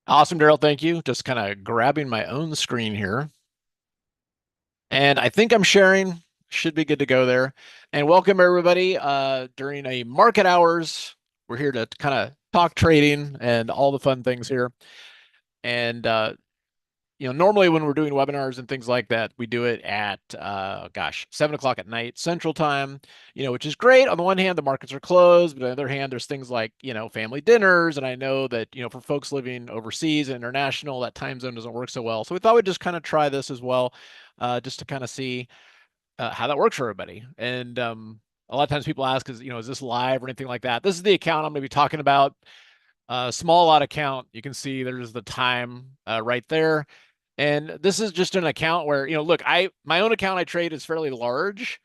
Awesome, Daryl. Thank you. Just kind of grabbing my own screen here. And I think I'm sharing. Should be good to go there. And welcome everybody during a market hours. We're here to kind of talk trading and all the fun things here. And normally when we're doing webinars and things like that, we do it at 7 o'clock at night Central Time, which is great. On the one hand, the markets are closed, but on the other hand, there's things like, family dinners. And I know that, for folks living overseas and international, that time zone doesn't work so well. So we thought we'd just kind of try this as well, just to kind of see how that works for everybody. And a lot of times people ask, is this live or anything like that? This is the account I'm going to be talking about. Small lot account. You can see there's the time right there. And this is just an account where, look, my own account I trade is fairly large.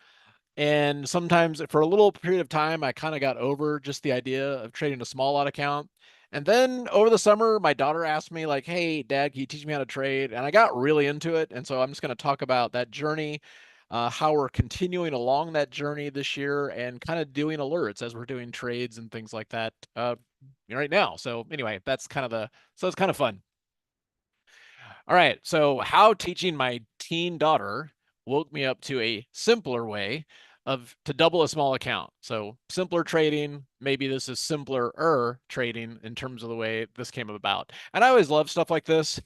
And sometimes for a little period of time, I kind of got over just the idea of trading a small lot account. And then over the summer, my daughter asked me, like, hey, Dad, can you teach me how to trade? And I got really into it. And so I'm just going to talk about that journey, how we're continuing along that journey this year and kind of doing alerts as we're doing trades and things like that right now. So anyway, so it's kind of fun. All right. So, how teaching my teen daughter woke me up to a simpler way of to double a small account. So, simpler trading, maybe this is simpler trading in terms of the way this came about. And I always love stuff like this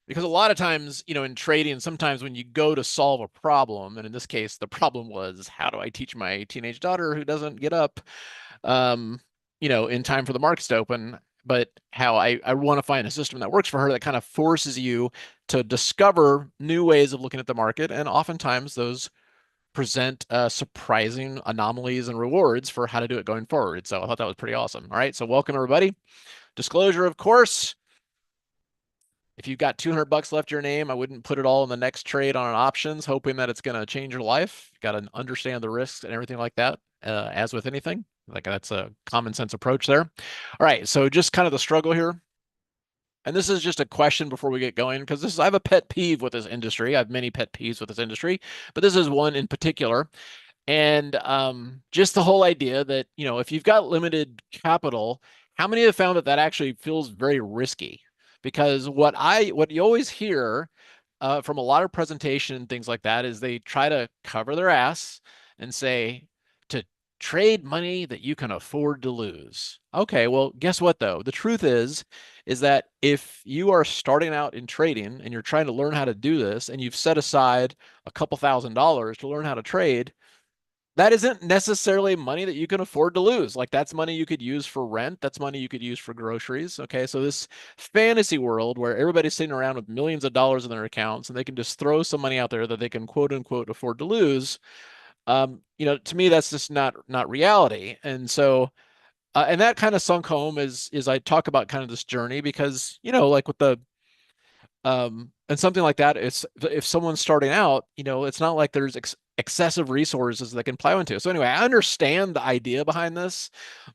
because a lot of times, in trading, sometimes when you go to solve a problem, and in this case, the problem was how do I teach my teenage daughter who doesn't get up um, in time for the markets to open, but how I want to find a system that works for her that kind of forces you to discover new ways of looking at the market. And oftentimes those present surprising anomalies and rewards for how to do it going forward. So I thought that was pretty awesome. All right. So welcome everybody. Disclosure, of course, if you've got 200 bucks left your name, I wouldn't put it all in the next trade on an options, hoping that it's going to change your life. You got to understand the risks and everything like that, as with anything. Like that's a common sense approach there. All right, so just kind of the struggle here. And this is just a question before we get going, because I have a pet peeve with this industry. I have many pet peeves with this industry, but this is one in particular. And just the whole idea that, if you've got limited capital, how many have found that that actually feels very risky? Because what you always hear from a lot of presentation and things like that is they try to cover their ass and say to trade money that you can afford to lose. Okay, well, guess what though? The truth is that if you are starting out in trading and you're trying to learn how to do this and you've set aside a couple $1,000s to learn how to trade, that isn't necessarily money that you can afford to lose. Like that's money you could use for rent. That's money you could use for groceries. Okay. So this fantasy world where everybody's sitting around with millions of dollars in their accounts and they can just throw some money out there that they can quote unquote afford to lose. To me, that's just not reality. And so, and that kind of sunk home as I talk about kind of this journey because, like with the and something like that, it's if someone's starting out, it's not like there's excessive resources they can plow into. So anyway, I understand the idea behind this,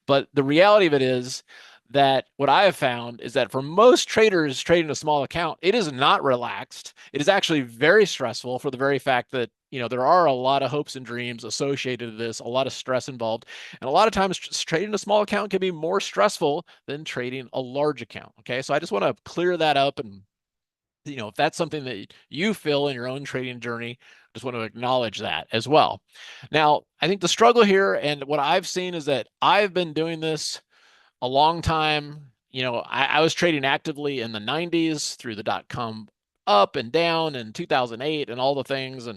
but the reality of it is that what I have found is that for most traders trading a small account, it is not relaxed. It is actually very stressful for the very fact that, there are a lot of hopes and dreams associated with this, a lot of stress involved. And a lot of times trading a small account can be more stressful than trading a large account. Okay. So I just want to clear that up and if that's something that you feel in your own trading journey, just want to acknowledge that as well. Now, I think the struggle here and what I've seen is that I've been doing this a long time. I was trading actively in the 90s through the dot-com up and down and 2008 and all the things.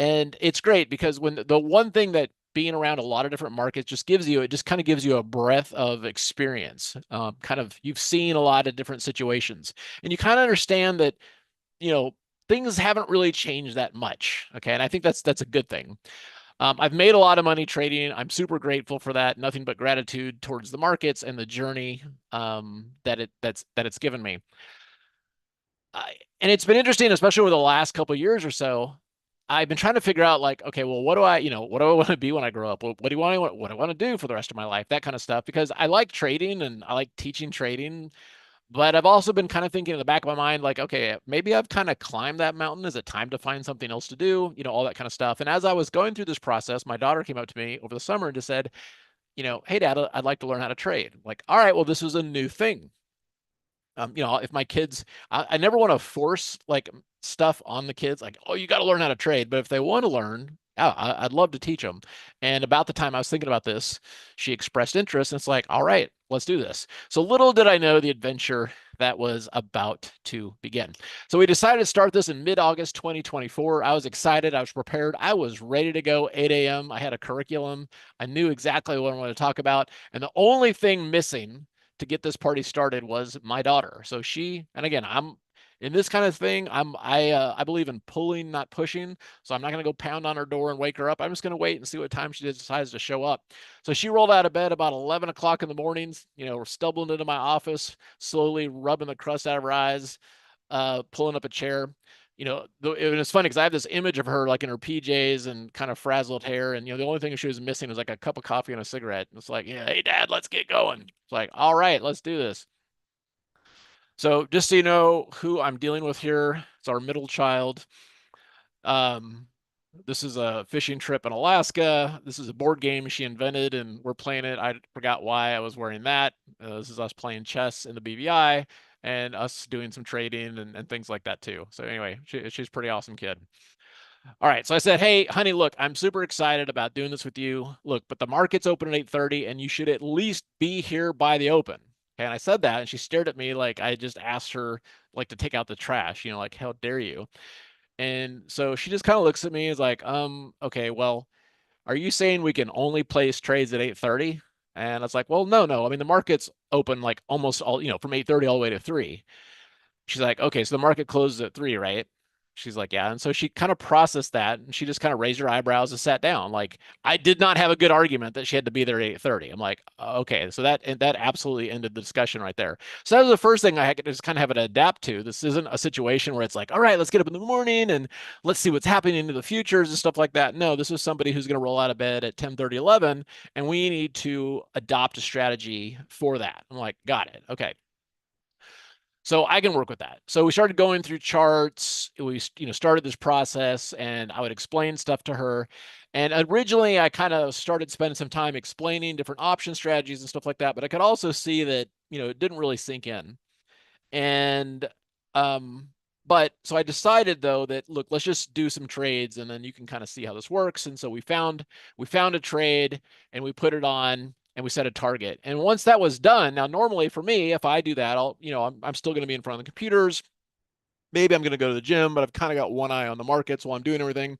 And it's great because when the one thing that being around a lot of different markets it just kind of gives you a breadth of experience. Kind of you've seen a lot of different situations and you kind of understand that, you know, things haven't really changed that much. Okay. And I think that's a good thing. I've made a lot of money trading. I'm super grateful for that. Nothing but gratitude towards the markets and the journey that it's given me. And it's been interesting, especially over the last couple of years or so. I've been trying to figure out like, okay, well, what do I want to be when I grow up? What do what do I want to do for the rest of my life? That kind of stuff. Because I like trading and I like teaching trading, but I've also been kind of thinking in the back of my mind, like, okay, maybe I've kind of climbed that mountain. Is it time to find something else to do? All that kind of stuff. And as I was going through this process, my daughter came up to me over the summer and just said, hey, Dad, I'd like to learn how to trade. I'm like, all right, well, this is a new thing. If my kids, I never want to force like stuff on the kids, like, oh, you got to learn how to trade. But if they want to learn, yeah, I'd love to teach them. And about the time I was thinking about this, she expressed interest, and it's like, all right, let's do this. So little did I know the adventure that was about to begin. So we decided to start this in mid-August 2024. I was excited. I was prepared. I was ready to go 8 a.m. I had a curriculum. I knew exactly what I wanted to talk about. And the only thing missing to get this party started was my daughter. So she, and again, I'm in this kind of thing. I believe in pulling, not pushing. So I'm not going to go pound on her door and wake her up. I'm just going to wait and see what time she decides to show up. So she rolled out of bed about 11 o'clock in the mornings. We're stumbling into my office, slowly rubbing the crust out of her eyes, pulling up a chair. It's funny because I have this image of her like in her PJs and kind of frazzled hair, and the only thing she was missing was like a cup of coffee and a cigarette. And it's like, yeah, hey, Dad, let's get going. It's like, all right, let's do this. So just so you know who I'm dealing with here, it's our middle child. Um, this is a fishing trip in Alaska. This is a board game she invented, and we're playing it. I forgot why I was wearing that. This is us playing chess in the BVI and us doing some trading and things like that too. So anyway, she's a pretty awesome kid. All right, so I said, hey, honey, look, I'm super excited about doing this with you. Look, but the market's open at 8:30, and you should at least be here by the open. Okay, and I said that, and she stared at me like I just asked her like to take out the trash, like, how dare you? And so she just kind of looks at me and is like, okay, well, are you saying we can only place trades at 8:30? And I was like, well, no. I mean, the market's open like almost all, from 8:30 all the way to 3. She's like, okay, so the market closes at 3, right? She's like, yeah. And so she kind of processed that, and she just kind of raised her eyebrows and sat down. Like, I did not have a good argument that she had to be there at 8:30. I'm like, okay, so that absolutely ended the discussion right there. So that was the first thing I had to just kind of have to adapt to. This isn't a situation where it's like, all right, let's get up in the morning and let's see what's happening into the futures and stuff like that. No, this was somebody who's going to roll out of bed at 10:30, 11, and we need to adopt a strategy for that. I'm like, got it. Okay. So I can work with that. So we started going through charts. We, started this process, and I would explain stuff to her. And originally, I kind of started spending some time explaining different option strategies and stuff like that. But I could also see that, it didn't really sink in. And um, but so I decided though that look, let's just do some trades and then you can kind of see how this works. And so we found a trade and we put it on and we set a target. And once that was done, now normally for me, if I do that, I'm still going to be in front of the computers. Maybe I'm going to go to the gym, but I've kind of got one eye on the markets while I'm doing everything.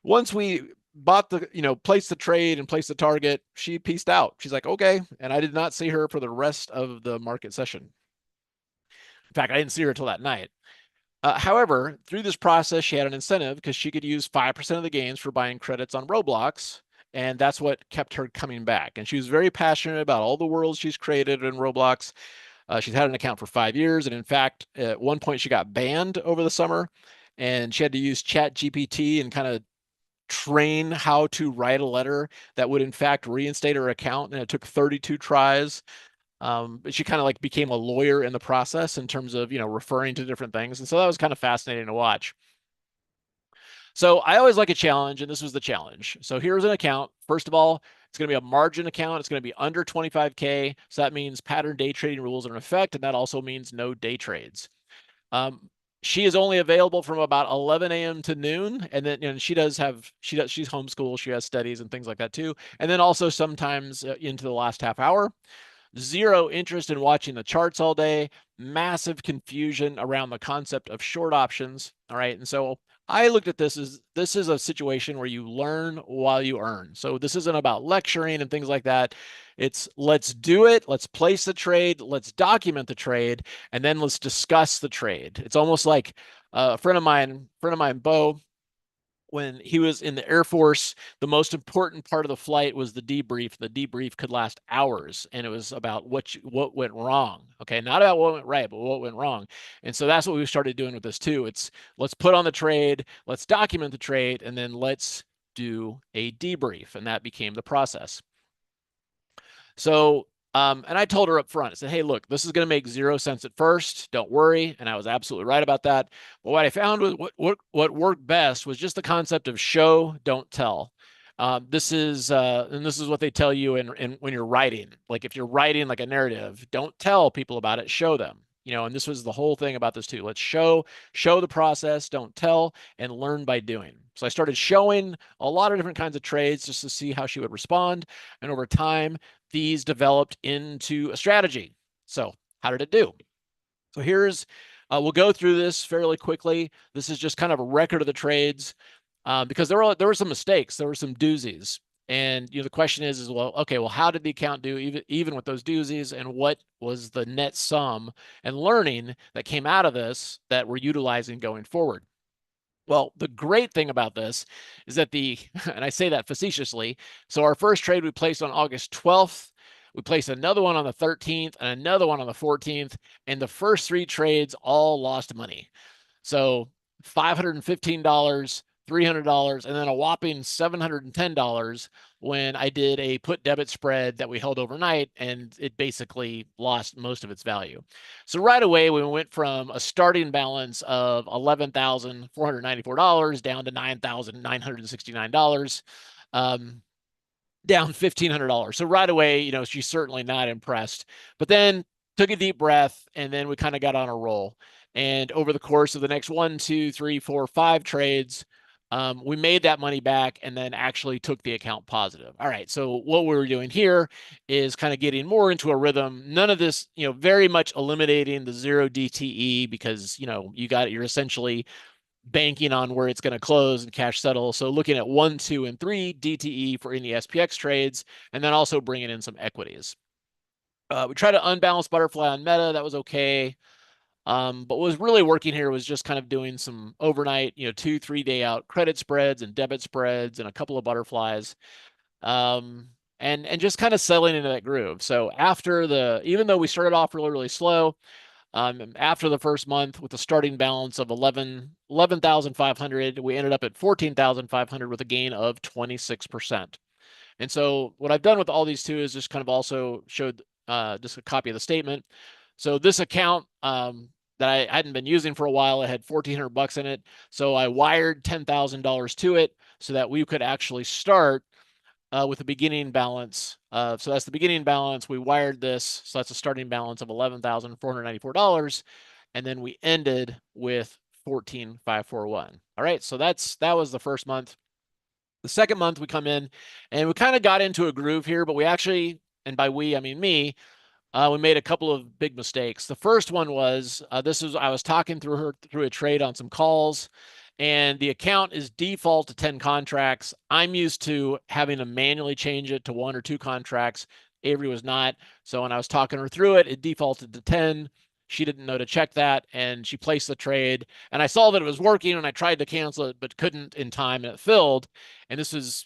Once we placed the trade and placed the target, she pieced out. She's like, okay. And I did not see her for the rest of the market session. In fact, I didn't see her until that night. However, through this process, she had an incentive because she could use 5% of the gains for buying credits on Roblox. And that's what kept her coming back. And she was very passionate about all the worlds she's created in Roblox. She's had an account for 5 years. And in fact, at one point, she got banned over the summer and she had to use Chat GPT and kind of train how to write a letter that would, in fact, reinstate her account. And it took 32 tries. But she kind of like became a lawyer in the process in terms of, referring to different things. And so that was kind of fascinating to watch. So I always like a challenge, and this was the challenge. So here's an account. First of all, it's going to be a margin account. It's going to be under 25K. So that means pattern day trading rules are in effect. And that also means no day trades. Um, she is only available from about 11 a.m. to noon. And then, she's homeschool. She has studies and things like that too. And then also sometimes into the last half hour. Zero interest in watching the charts all day, massive confusion around the concept of short options. All right. And so I looked at this as this is a situation where you learn while you earn. So this isn't about lecturing and things like that. It's let's do it. Let's place the trade. Let's document the trade. And then let's discuss the trade. It's almost like a friend of mine, Bo, when he was in the Air Force, the most important part of the flight was the debrief. The debrief could last hours, and it was about what went wrong. Okay, not about what went right, but what went wrong. And so that's what we started doing with this too. It's let's put on the trade, let's document the trade, and then let's do a debrief, and that became the process. So and I told her up front, I said, hey, look, this is going to make 0 cents at first. Don't worry. And I was absolutely right about that. But what I found was what worked best was just the concept of show, don't tell. And this is what they tell you in when you're writing. Like if you're writing like a narrative, don't tell people about it, show them. And this was the whole thing about this too. Let's show the process, don't tell, and learn by doing. So I started showing a lot of different kinds of trades just to see how she would respond. And over time, these developed into a strategy. So how did it do? So we'll go through this fairly quickly. This is just kind of a record of the trades because there were some mistakes, there were some doozies, and the question is well, okay, well, how did the account do even with those doozies, and what was the net sum and learning that came out of this that we're utilizing going forward? Well, the great thing about this is that and I say that facetiously, so our first trade we placed on August 12th. We placed another one on the 13th and another one on the 14th, and the first three trades all lost money. So $515, $300, and then a whopping $710 when I did a put debit spread that we held overnight, and it basically lost most of its value. So right away, we went from a starting balance of $11,494 down to $9,969. Down $1,500. So right away, she's certainly not impressed. But then took a deep breath, and then we kind of got on a roll. And over the course of the next 1, 2, 3, 4, 5 trades, we made that money back and then actually took the account positive. All right. So what we're doing here is kind of getting more into a rhythm. None of this, very much eliminating the 0 DTE because, you're essentially banking on where it's going to close and cash settle. So looking at 1, 2, and 3 DTE for any SPX trades, and then also bringing in some equities. We tried to unbalance butterfly on Meta. That was okay. But what was really working here was just kind of doing some overnight, 2, 3 day out credit spreads and debit spreads and a couple of butterflies. And just kind of settling into that groove. So even though we started off really, really slow, after the first month with a starting balance of 11,500, we ended up at 14,500 with a gain of 26%. And so what I've done with all these two is just kind of also showed just a copy of the statement. So this account that I hadn't been using for a while, it had $1,400 in it. So I wired $10,000 to it so that we could actually start with a beginning balance. So that's the beginning balance. We wired this. So that's a starting balance of $11,494. And then we ended with 14,541. All right. So that was the first month. The second month we come in and we kind of got into a groove here, but we actually, and by we, I mean me, we made a couple of big mistakes. The first one was I was talking through a trade on some calls, and the account is default to 10 contracts. I'm used to having to manually change it to 1 or 2 contracts. Avery was not. So when I was talking her through it, it defaulted to 10. She didn't know to check that, and she placed the trade. And I saw that it was working, and I tried to cancel it, but couldn't in time, and it filled. And this was,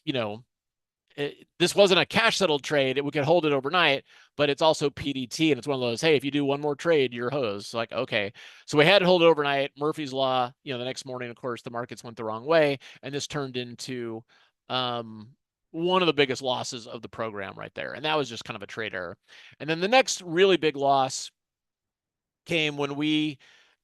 this wasn't a cash settled trade. We could hold it overnight, but it's also PDT. And it's one of those, hey, if you do one more trade, you're hosed. Like, okay. So we had to hold it overnight. Murphy's Law, the next morning, of course, the markets went the wrong way. And this turned into one of the biggest losses of the program right there. And that was just kind of a trade error. And then the next really big loss came when I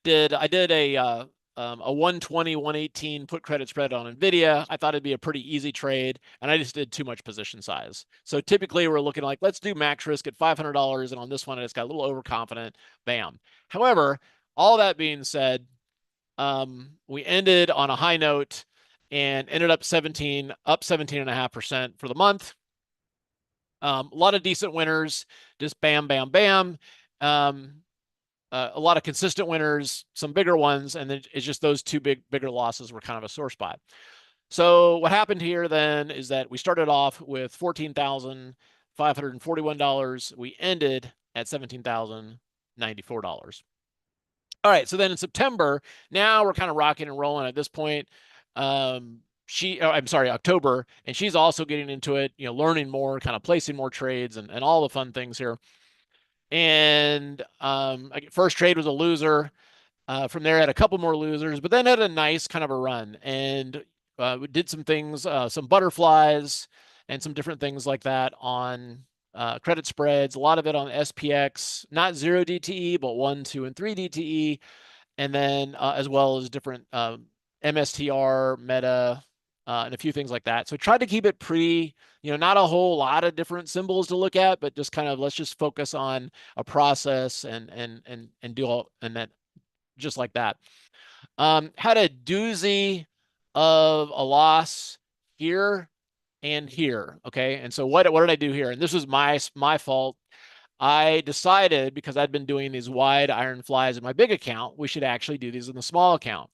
did a 120, 118 put credit spread on NVIDIA. I thought it'd be a pretty easy trade, and I just did too much position size. So typically we're looking like, let's do max risk at $500, and on this one, I just got a little overconfident. Bam. However, all that being said, we ended on a high note and ended up 17.5% for the month. A lot of decent winners, just bam, bam, bam. A lot of consistent winners, some bigger ones, and then it's just those two bigger losses were kind of a sore spot. So what happened here then is that we started off with $14,541. We ended at $17,094. All right, so then in September, now we're kind of rocking and rolling at this point. I'm sorry, October, and she's also getting into it, learning more, kind of placing more trades and all the fun things here. And first trade was a loser. From there, I had a couple more losers, but then had a nice kind of a run. And we did some things, some butterflies and some different things like that on credit spreads. A lot of it on SPX, not 0 DTE, but 1, 2, and 3 DTE. And then as well as different MSTR, Meta, and a few things like that. So I tried to keep it pretty, not a whole lot of different symbols to look at, but just kind of let's just focus on a process and do all and then just like that. Had a doozy of a loss here and here. Okay. And so what did I do here? And this was my fault. I decided, because I'd been doing these wide iron flies in my big account, we should actually do these in the small account.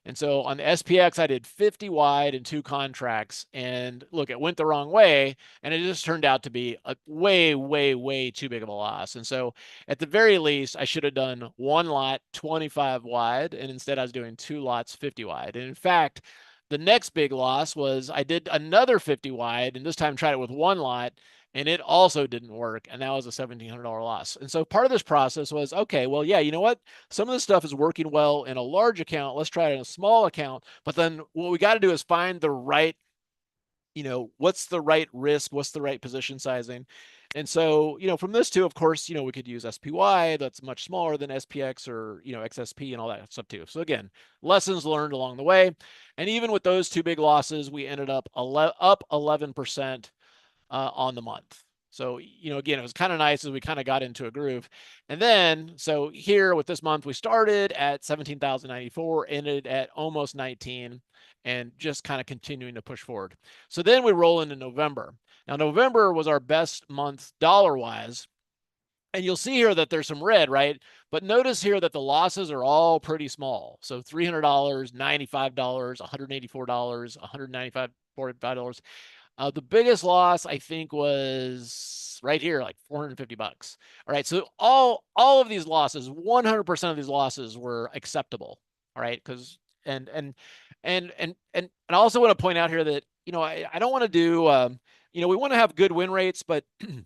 And so on the SPX, I did 50 wide in 2 contracts. And look, it went the wrong way. And it just turned out to be a way, way, way too big of a loss. And so at the very least, I should have done 1 lot 25 wide. And instead, I was doing 2 lots 50 wide. And in fact, the next big loss was I did another 50 wide, and this time tried it with 1 lot, and it also didn't work. And that was a $1,700 loss. And so part of this process was, okay, well, yeah, you know what? Some of this stuff is working well in a large account. Let's try it in a small account. But then what we got to do is find the right, what's the right risk? What's the right position sizing? And so, from this too, of course, we could use SPY that's much smaller than SPX or, XSP and all that stuff too. So again, lessons learned along the way. And even with those 2 big losses, we ended up up 11% on the month. So, again, it was kind of nice as we kind of got into a groove. And then, so here with this month, we started at 17,094, ended at almost 19, and just kind of continuing to push forward. So then we roll into November. Now, November was our best month dollar-wise. And you'll see here that there's some red, right? But notice here that the losses are all pretty small. So $300, $95, $184, $195, $45. The biggest loss I think was right here, like $450. All right, so all of these losses, 100% of these losses were acceptable. All right, because and I also want to point out here that I don't want to do we want to have good win rates, but I'm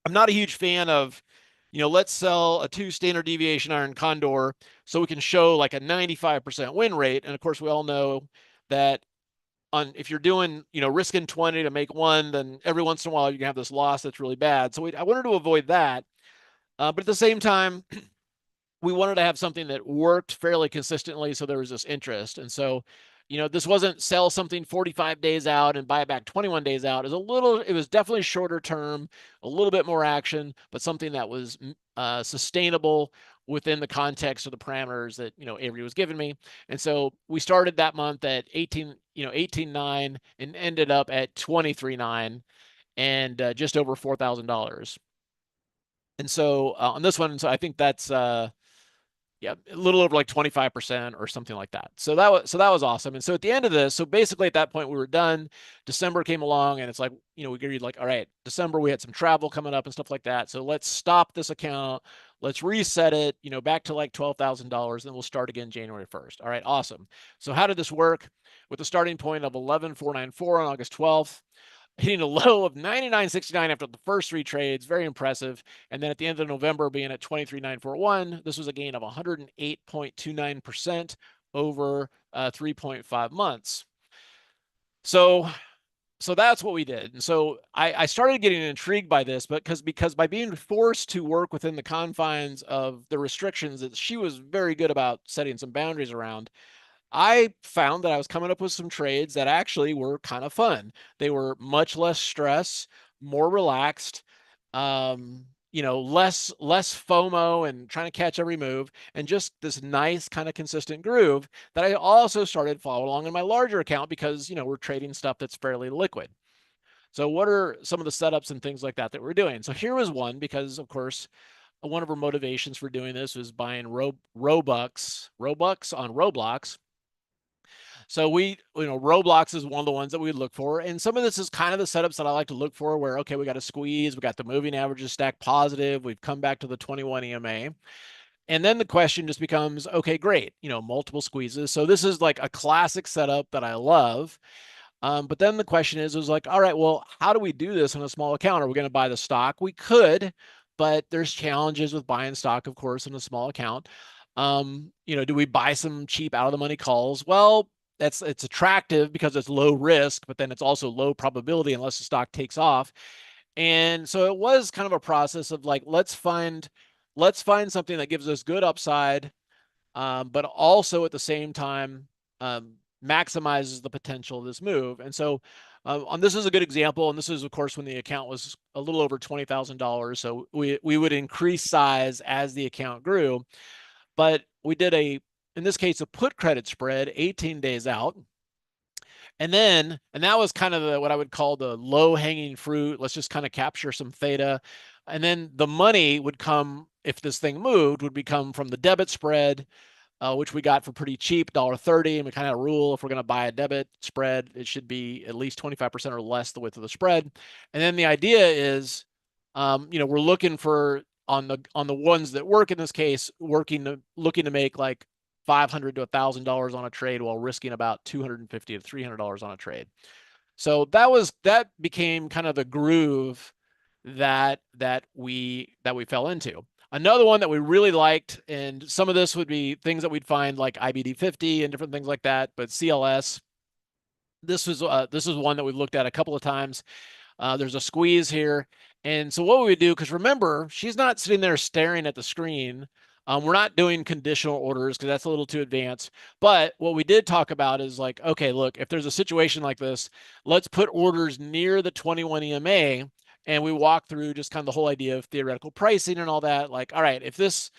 not a huge fan of let's sell a 2 standard deviation iron condor so we can show like a 95% win rate. And of course, we all know that if you're doing, risking 20 to make 1, then every once in a while you can have this loss that's really bad. So I wanted to avoid that. But at the same time, we wanted to have something that worked fairly consistently. So there was this interest. And so, this wasn't sell something 45 days out and buy it back 21 days out. It was definitely shorter term, a little bit more action, but something that was sustainable within the context of the parameters that, Avery was giving me. And so we started that month at 18.9 and ended up at 23.9 and just over $4,000. And so on this one, so I think that's yeah, a little over like 25% or something like that. So that was awesome. And so at the end of this, so basically at that point we were done. December came along and it's like, we agreed like, all right, December we had some travel coming up and stuff like that. So let's stop this account. Let's reset it, back to like $12,000, and we'll start again January 1st. All right, awesome. So how did this work? With a starting point of 11,494 on August 12th, hitting a low of 99.69 after the first 3 trades. Very impressive. And then at the end of November being at 23,941, this was a gain of 108.29% over 3.5 months. So that's what we did. And so I started getting intrigued by this, but because by being forced to work within the confines of the restrictions that she was very good about setting some boundaries around, I found that I was coming up with some trades that actually were kind of fun. They were much less stress, more relaxed, less FOMO and trying to catch every move, and just this nice kind of consistent groove that I also started following along in my larger account because, we're trading stuff that's fairly liquid. So what are some of the setups and things like that we're doing? So here was one, because of course, one of our motivations for doing this was buying Robux on Roblox. So Roblox is one of the ones that we look for. And some of this is kind of the setups that I like to look for where, okay, we got a squeeze, we got the moving averages stacked positive, we've come back to the 21 EMA. And then the question just becomes, okay, great, multiple squeezes. So this is like a classic setup that I love. But then the question is like, all right, well, how do we do this in a small account? Are we going to buy the stock? We could, but there's challenges with buying stock, of course, in a small account. Do we buy some cheap out of the money calls? Well, it's attractive because it's low risk, but then it's also low probability unless the stock takes off. And so it was kind of a process of like, let's find something that gives us good upside, but also at the same time, maximizes the potential of this move. And so on this is a good example. And this is, of course, when the account was a little over $20,000. So we would increase size as the account grew. But we did in this case, a put credit spread 18 days out. And that was kind of what I would call the low hanging fruit. Let's just kind of capture some theta. And then the money would come, if this thing moved, would become from the debit spread, which we got for pretty cheap, $1.30. And we kind of rule if we're going to buy a debit spread, it should be at least 25% or less the width of the spread. And then the idea is, we're looking for on the ones that work in this case, looking to make like $500 to $1,000 on a trade while risking about $250 to $300 on a trade. So that became kind of the groove that we fell into. Another one that we really liked, and some of this would be things that we'd find like IBD 50 and different things like that, but CLS. This was one that we looked at a couple of times. There's a squeeze here. And so what we would do, because remember, she's not sitting there staring at the screen. We're not doing conditional orders because that's a little too advanced. But what we did talk about is like, okay, look, if there's a situation like this, let's put orders near the 21 EMA. And we walk through just kind of the whole idea of theoretical pricing and all that. Like, all right, if this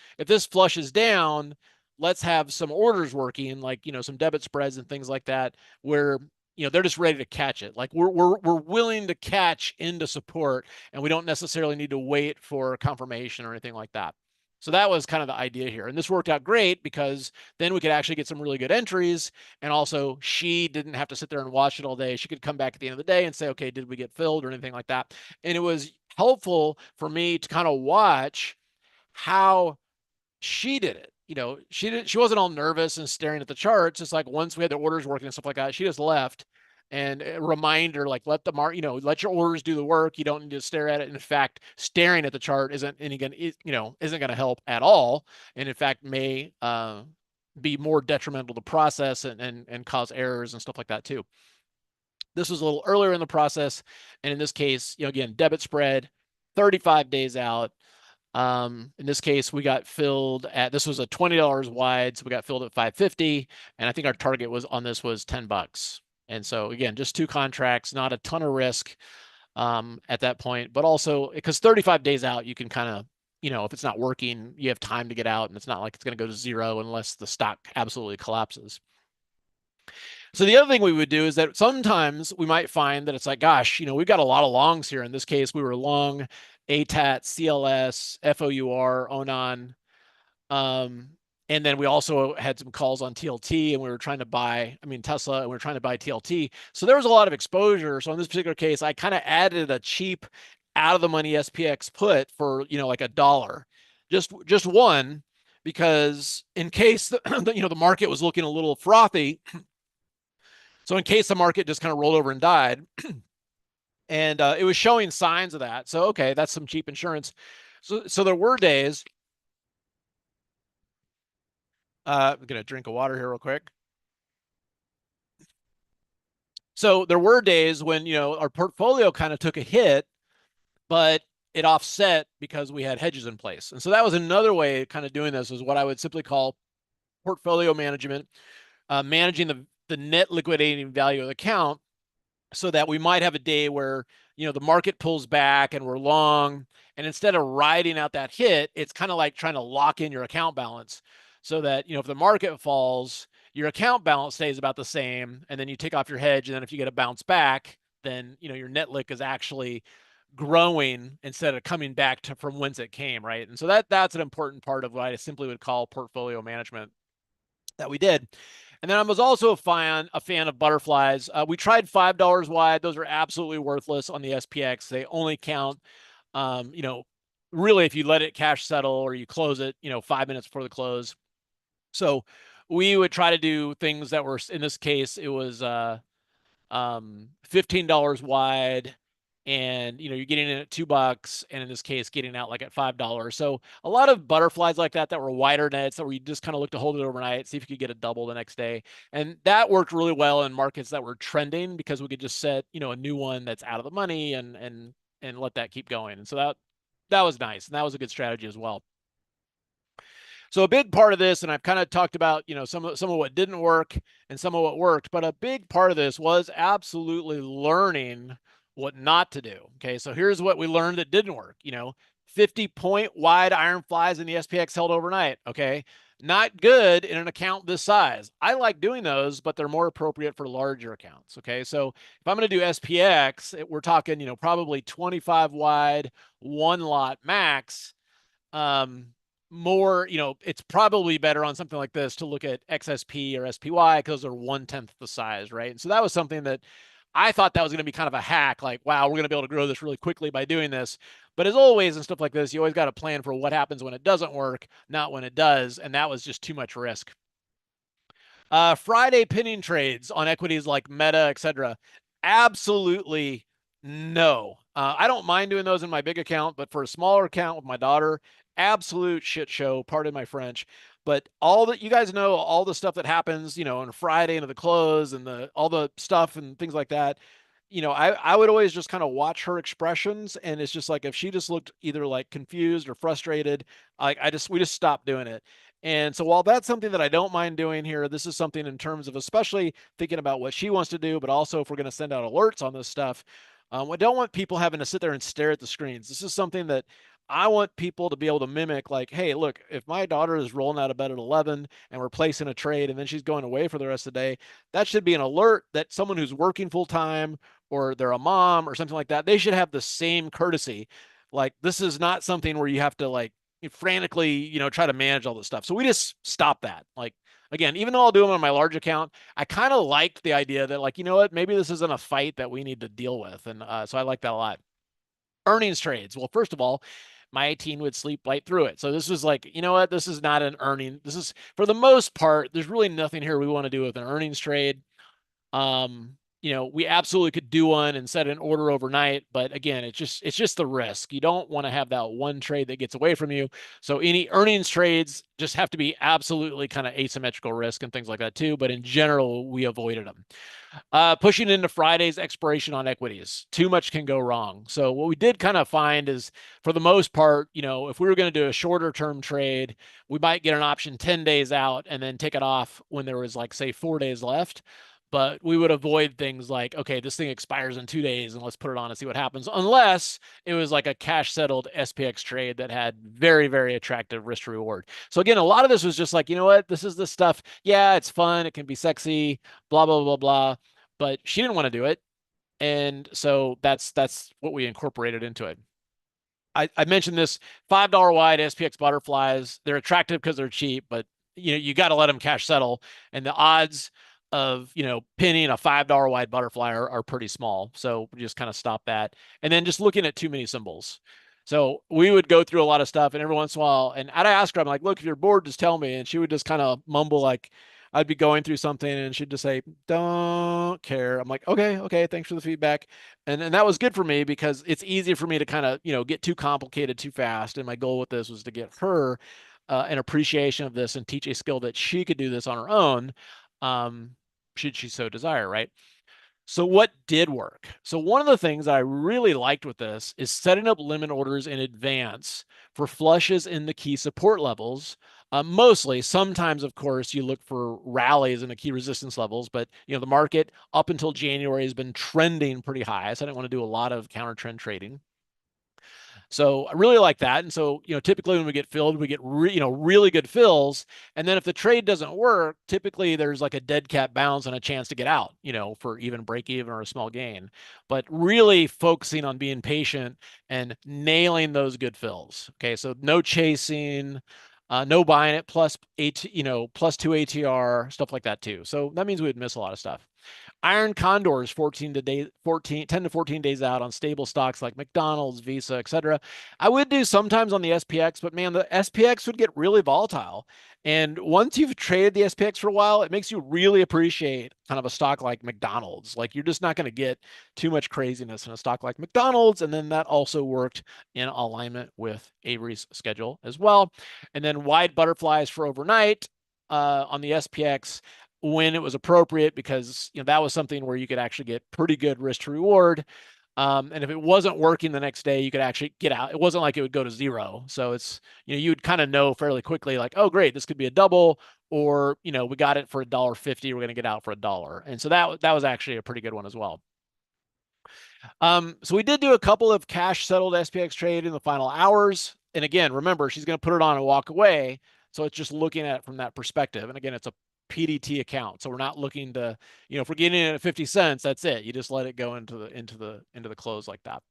flushes down, let's have some orders working, like, some debit spreads and things like that, where they're just ready to catch it. Like we're willing to catch into support, and we don't necessarily need to wait for confirmation or anything like that. So that was kind of the idea here. And this worked out great because then we could actually get some really good entries. And also she didn't have to sit there and watch it all day. She could come back at the end of the day and say, okay, did we get filled or anything like that? And it was helpful for me to kind of watch how she did it. She wasn't all nervous and staring at the charts. It's like once we had the orders working and stuff like that, she just left. And a reminder, like let your orders do the work. You don't need to stare at it. In fact, staring at the chart isn't going to help at all. And in fact, may be more detrimental to process and cause errors and stuff like that too. This was a little earlier in the process. And in this case, again, debit spread, 35 days out. In this case, we got filled this was a $20 wide. So we got filled at 550. And I think our target was $10. And so again, just 2 contracts, not a ton of risk at that point, but also because 35 days out, you can kind of, if it's not working, you have time to get out, and it's not like it's going to go to zero unless the stock absolutely collapses. So the other thing we would do is that sometimes we might find that it's like, gosh, we've got a lot of longs here. In this case, we were long ATAT, CLS, FOUR, ONAN. And then we also had some calls on TLT, and we were trying to buy, Tesla, and we were trying to buy TLT. So there was a lot of exposure. So in this particular case, I kind of added a cheap out of the money SPX put for, like $1, just one, because in case the market was looking a little frothy. So in case the market just kind of rolled over and died, and it was showing signs of that. So, okay, that's some cheap insurance. So there were days. I'm going to drink a water here real quick. So there were days when, our portfolio kind of took a hit, but it offset because we had hedges in place. And so that was another way of kind of doing this, is what I would simply call portfolio management, managing the net liquidating value of the account, so that we might have a day where, the market pulls back and we're long. And instead of riding out that hit, it's kind of like trying to lock in your account balance so that, if the market falls, your account balance stays about the same. And then you take off your hedge. And then if you get a bounce back, then, your net lick is actually growing instead of coming back from whence it came. Right. And so that's an important part of what I simply would call portfolio management that we did. And then I was also a fan of butterflies. We tried $5 wide. Those are absolutely worthless on the SPX. They only count, really if you let it cash settle or you close it, 5 minutes before the close. So we would try to do things that were, in this case, it was $15 wide. And, you're getting in at $2, and in this case, getting out like at $5. So a lot of butterflies like that were wider nets, that where you just kind of look to hold it overnight, see if you could get a double the next day. And that worked really well in markets that were trending, because we could just set, a new one that's out of the money and let that keep going. And so that was nice. And that was a good strategy as well. So a big part of this, and I've kind of talked about, some of what didn't work and some of what worked, but a big part of this was absolutely learning what not to do. Okay, so here's what we learned that didn't work. 50-point wide iron flies in the SPX held overnight. Okay, not good in an account this size. I like doing those, but they're more appropriate for larger accounts. Okay, so if I'm going to do SPX, we're talking, probably 25 wide, one lot max. um More, it's probably better on something like this to look at XSP or SPY because they're 1/10 the size, right? And so that was something that I thought that was going to be kind of a hack, like, wow, we're going to be able to grow this really quickly by doing this. But as always, and stuff like this, you always got to plan for what happens when it doesn't work, not when it does. And that was just too much risk. Friday pinning trades on equities like Meta, etc. Absolutely no. I don't mind doing those in my big account, but for a smaller account with my daughter, absolute shit show. Pardon my French. But all that, you guys know, all the stuff that happens, on Friday into the close and all the stuff and things like that. I would always just kind of watch her expressions, and it's just like if she just looked either like confused or frustrated, we just stopped doing it. And so while that's something that I don't mind doing here, this is something in terms of especially thinking about what she wants to do, but also if we're going to send out alerts on this stuff, I don't want people having to sit there and stare at the screens. This is something that I want people to be able to mimic, like, hey, look, if my daughter is rolling out of bed at 11 and we're placing a trade and then she's going away for the rest of the day, that should be an alert that someone who's working full time or they're a mom or something like that, they should have the same courtesy. Like, this is not something where you have to like frantically, try to manage all this stuff. So we just stop that. Like, again, even though I'll do them on my large account, I kind of liked the idea that, like, you know what, maybe this isn't a fight that we need to deal with. And so I like that a lot. Earnings trades. Well, first of all, my 18 would sleep right through it. So this was like, you know what, this is not an earning. This is, for the most part, there's really nothing here we want to do with an earnings trade. We absolutely could do one and set an order overnight, but again, it's just the risk. You don't want to have that one trade that gets away from you. So any earnings trades just have to be absolutely kind of asymmetrical risk and things like that too. But in general, we avoided them. Pushing into Friday's expiration on equities. Too much can go wrong. So what we did kind of find is, for the most part, if we were going to do a shorter term trade, we might get an option 10 days out and then take it off when there was, like, say, 4 days left. But we would avoid things like, okay, this thing expires in 2 days and let's put it on and see what happens, unless it was like a cash settled SPX trade that had very, very attractive risk to reward. So again, a lot of this was just like, you know what, this is the stuff. Yeah, it's fun. It can be sexy, blah, blah, blah, blah. But she didn't want to do it. And so that's what we incorporated into it. I mentioned this $5 wide SPX butterflies. They're attractive because they're cheap, but you got to let them cash settle. And the odds of, pinning a $5 wide butterfly are pretty small. So we just kind of stop that. And then just looking at too many symbols. So we would go through a lot of stuff, and every once in a while, and I'd ask her, I'm like, look, if you're bored, just tell me. And she would just kind of mumble, like, I'd be going through something and she'd just say, don't care. I'm like, okay, thanks for the feedback. And that was good for me because it's easy for me to kind of, get too complicated too fast. And my goal with this was to get her an appreciation of this and teach a skill that she could do this on her own, should she so desire, right? So what did work? So one of the things I really liked with this is setting up limit orders in advance for flushes in the key support levels. Mostly, sometimes, of course, you look for rallies in the key resistance levels, but the market up until January has been trending pretty high. So I didn't want to do a lot of counter trend trading. So I really like that. And so, typically when we get filled, we get really good fills. And then if the trade doesn't work, typically there's like a dead cat bounce and a chance to get out, for even break even or a small gain. But really focusing on being patient and nailing those good fills. Okay, so no chasing, no buying it plus plus 2 ATR, stuff like that too. So that means we would miss a lot of stuff. Iron condors 10 to 14 days out on stable stocks like McDonald's, Visa, etc. I would do sometimes on the SPX, but man, the SPX would get really volatile. And once you've traded the SPX for a while, it makes you really appreciate kind of a stock like McDonald's. Like, you're just not going to get too much craziness in a stock like McDonald's. And then that also worked in alignment with Avery's schedule as well. And then wide butterflies for overnight on the SPX when it was appropriate, because that was something where you could actually get pretty good risk to reward. And if it wasn't working the next day, you could actually get out. It wasn't like it would go to zero. So it's, you would kind of know fairly quickly, like, oh, great, this could be a double, or, we got it for $1.50, we're going to get out for $1. And so that was actually a pretty good one as well. So we did do a couple of cash settled SPX trade in the final hours. And again, remember, she's going to put it on and walk away. So it's just looking at it from that perspective. And again, it's a PDT account. So we're not looking to, if we're getting it at 50 cents, that's it. You just let it go into the close like that.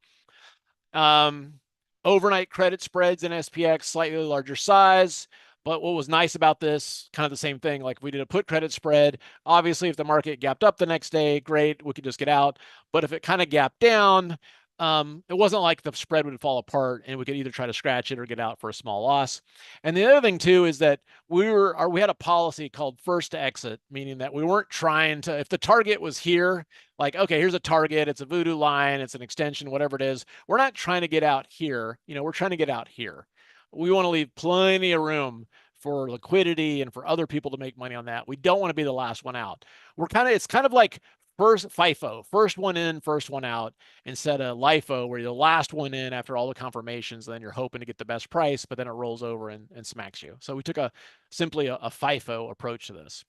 Overnight credit spreads in SPX, slightly larger size. But what was nice about this, kind of the same thing, like if we did a put credit spread, obviously if the market gapped up the next day, great, we could just get out. But if it kind of gapped down, it wasn't like the spread would fall apart and we could either try to scratch it or get out for a small loss. And the other thing too is that we had a policy called first to exit, meaning that we weren't trying to, if the target was here, like, okay, here's a target, it's a voodoo line, it's an extension, whatever it is, we're not trying to get out here, we're trying to get out here. We want to leave plenty of room for liquidity and for other people to make money on that. We don't want to be the last one out. It's kind of like first FIFO, first one in, first one out, instead of LIFO, where you're the last one in after all the confirmations, then you're hoping to get the best price, but then it rolls over and smacks you. So we took simply a FIFO approach to this.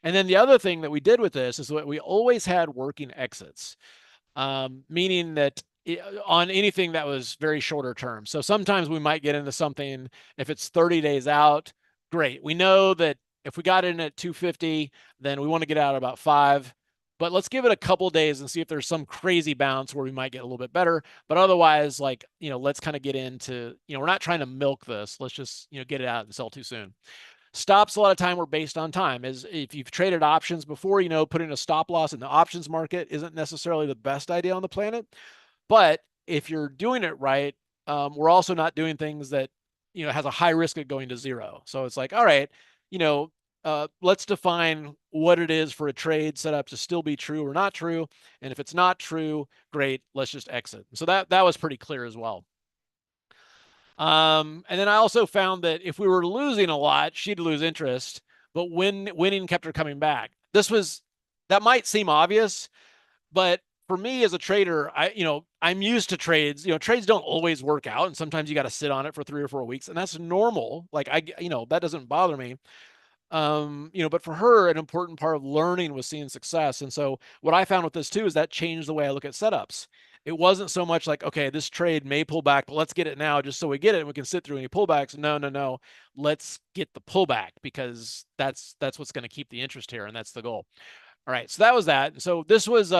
And then the other thing that we did with this is that we always had working exits, meaning that on anything that was very shorter term. So sometimes we might get into something, if it's 30 days out, great. We know that if we got in at 250, then we want to get out about 5. But let's give it a couple days and see if there's some crazy bounce where we might get a little bit better. But otherwise, let's kind of get into, we're not trying to milk this. Let's just, get it out and sell too soon. Stops a lot of time were based on time. As if you've traded options before, putting a stop loss in the options market isn't necessarily the best idea on the planet. But if you're doing it right, we're also not doing things that, has a high risk of going to zero. So it's like, all right, let's define what it is for a trade set up to still be true or not true. And if it's not true, great, let's just exit. So that was pretty clear as well. And then I also found that if we were losing a lot, she'd lose interest, but winning kept her coming back. That might seem obvious, but for me as a trader, I'm used to trades. Trades don't always work out, and sometimes you got to sit on it for 3 or 4 weeks, and that's normal. Like that doesn't bother me. But for her, an important part of learning was seeing success. And so what I found with this too is that changed the way I look at setups. It wasn't so much like, okay, this trade may pull back, but let's get it now just so we get it and we can sit through any pullbacks. No. Let's get the pullback because that's what's going to keep the interest here, and that's the goal. All right, so that was that. So this is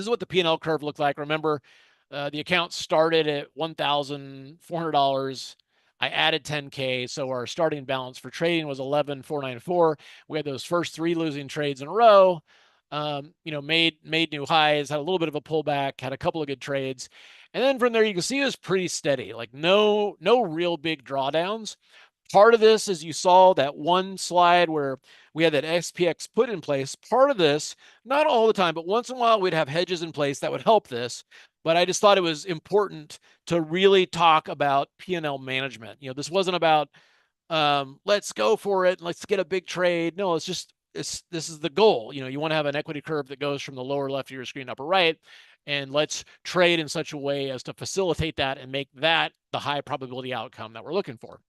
what the P&L curve looked like. Remember, the account started at $1,400. I added 10K, so our starting balance for trading was 11,494. We had those first 3 losing trades in a row. Made new highs, had a little bit of a pullback, had a couple of good trades, and then from there you can see it was pretty steady. Like no real big drawdowns. Part of this is you saw that one slide where we had that SPX put in place. Part of this, not all the time, but once in a while we'd have hedges in place that would help this. But I just thought it was important to really talk about P&L management. This wasn't about let's go for it, let's get a big trade. No, this is the goal. You want to have an equity curve that goes from the lower left of your screen upper right, and let's trade in such a way as to facilitate that and make that the high probability outcome that we're looking for.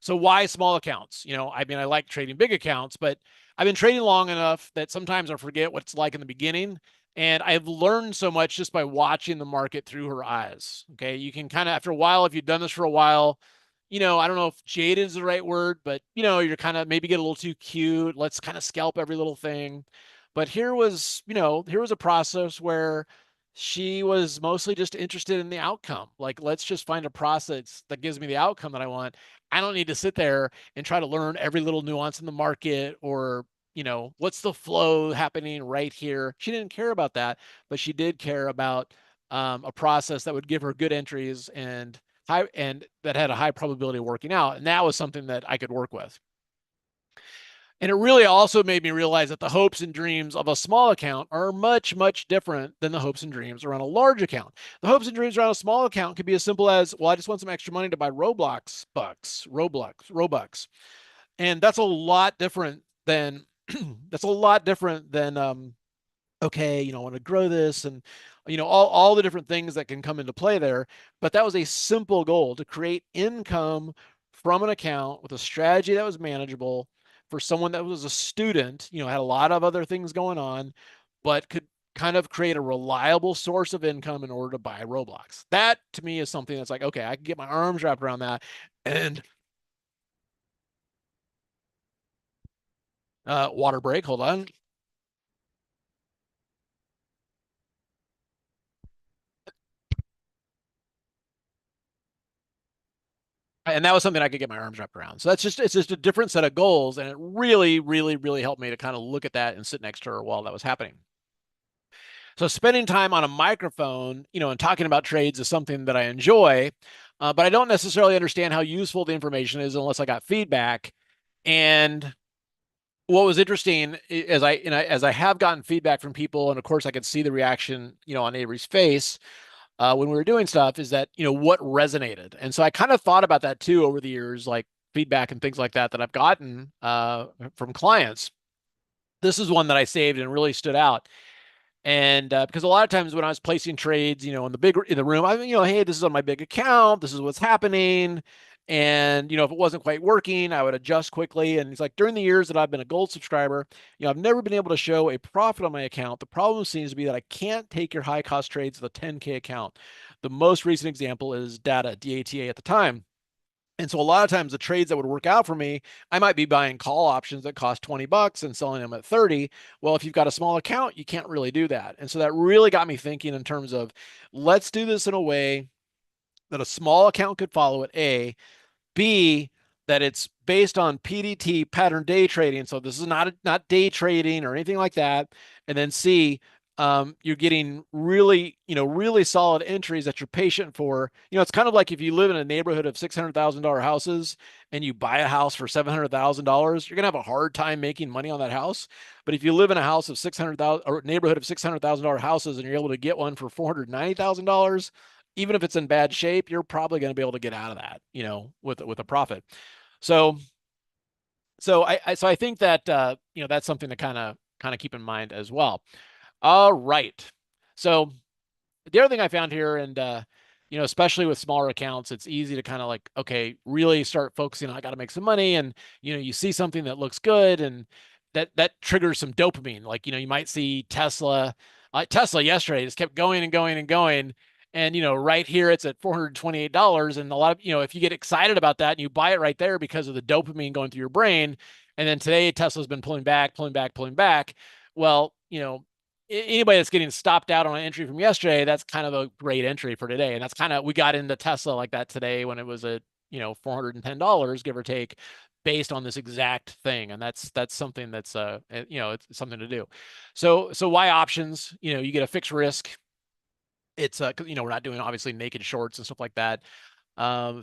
So why small accounts? I like trading big accounts, but I've been trading long enough that sometimes I forget what it's like in the beginning. And I've learned so much just by watching the market through her eyes. Okay. You can kind of, after a while, if you've done this for a while, I don't know if jaded is the right word, but you're kind of maybe get a little too cute. Let's kind of scalp every little thing. But here was a process where she was mostly just interested in the outcome. Like, let's just find a process that gives me the outcome that I want. I don't need to sit there and try to learn every little nuance in the market or, what's the flow happening right here. She didn't care about that, but she did care about a process that would give her good entries and that had a high probability of working out. And that was something that I could work with. And it really also made me realize that the hopes and dreams of a small account are much, much different than the hopes and dreams around a large account. The hopes and dreams around a small account could be as simple as, well, I just want some extra money to buy Robux. And that's a lot different than okay, I want to grow this and all the different things that can come into play there. But that was a simple goal to create income from an account with a strategy that was manageable for someone that was a student, had a lot of other things going on, but could kind of create a reliable source of income in order to buy Roblox. That to me is something that's like, okay, I can get my arms wrapped around that. And water break, hold on. And that was something I could get my arms wrapped around. So it's just a different set of goals, and it really, really, really helped me to kind of look at that and sit next to her while that was happening. So spending time on a microphone, and talking about trades is something that I enjoy, but I don't necessarily understand how useful the information is unless I got feedback. And what was interesting as I have gotten feedback from people, and of course I could see the reaction, on Avery's face when we were doing stuff, is that what resonated. And so I kind of thought about that too over the years, like feedback and things like that that I've gotten from clients. This is one that I saved and really stood out. And because a lot of times when I was placing trades, in the room, hey, this is on my big account. This is what's happening. And if it wasn't quite working, I would adjust quickly. And it's like during the years that I've been a gold subscriber, I've never been able to show a profit on my account. The problem seems to be that I can't take your high cost trades with a 10K account. The most recent example is DATA at the time. And so a lot of times the trades that would work out for me, I might be buying call options that cost $20 and selling them at 30. Well, if you've got a small account, you can't really do that. And so that really got me thinking in terms of let's do this in a way that a small account could follow it, A, B, that it's based on PDT, pattern day trading. So this is not day trading or anything like that. And then C, you're getting really, really solid entries that you're patient for. It's kind of like if you live in a neighborhood of $600,000 houses and you buy a house for $700,000, you're gonna have a hard time making money on that house. But if you live in a house of 600,000 or neighborhood of $600,000 houses and you're able to get one for $490,000, even if it's in bad shape, you're probably going to be able to get out of that, with a profit. So, so I think that that's something to kind of keep in mind as well. All right. So the other thing I found here, and especially with smaller accounts, it's easy to kind of like, okay, really start focusing on I got to make some money, and you see something that looks good, and that triggers some dopamine. Like you might see Tesla yesterday just kept going and going and going, and right here it's at $428, and a lot of if you get excited about that and you buy it right there because of the dopamine going through your brain, and then today Tesla's been pulling back, pulling back, pulling back. Well, anybody that's getting stopped out on an entry from yesterday, that's kind of a great entry for today. And that's kind of, we got into Tesla like that today when it was at, $410, give or take, based on this exact thing. And that's something that's, it's something to do. So why options? You get a fixed risk. It's, we're not doing obviously naked shorts and stuff like that.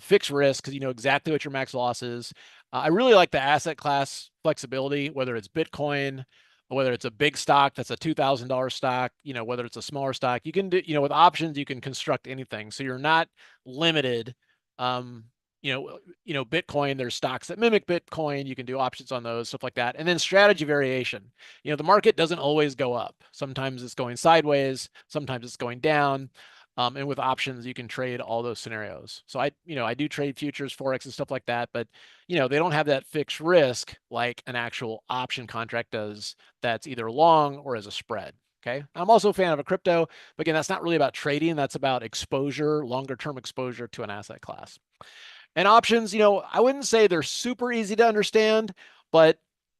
Fixed risk because you know exactly what your max loss is. I really like the asset class flexibility, whether it's Bitcoin, or whether it's a big stock that's a $2,000 stock, whether it's a smaller stock. You can do, with options, you can construct anything. So you're not limited. Um, Bitcoin, there's stocks that mimic Bitcoin. You can do options on those, stuff like that. And then strategy variation. The market doesn't always go up. Sometimes it's going sideways, sometimes it's going down. And with options, you can trade all those scenarios. So I do trade futures, Forex and stuff like that, but they don't have that fixed risk like an actual option contract does that's either long or as a spread. Okay. I'm also a fan of a crypto, but again, that's not really about trading. That's about exposure, longer term exposure to an asset class. And options, I wouldn't say they're super easy to understand, but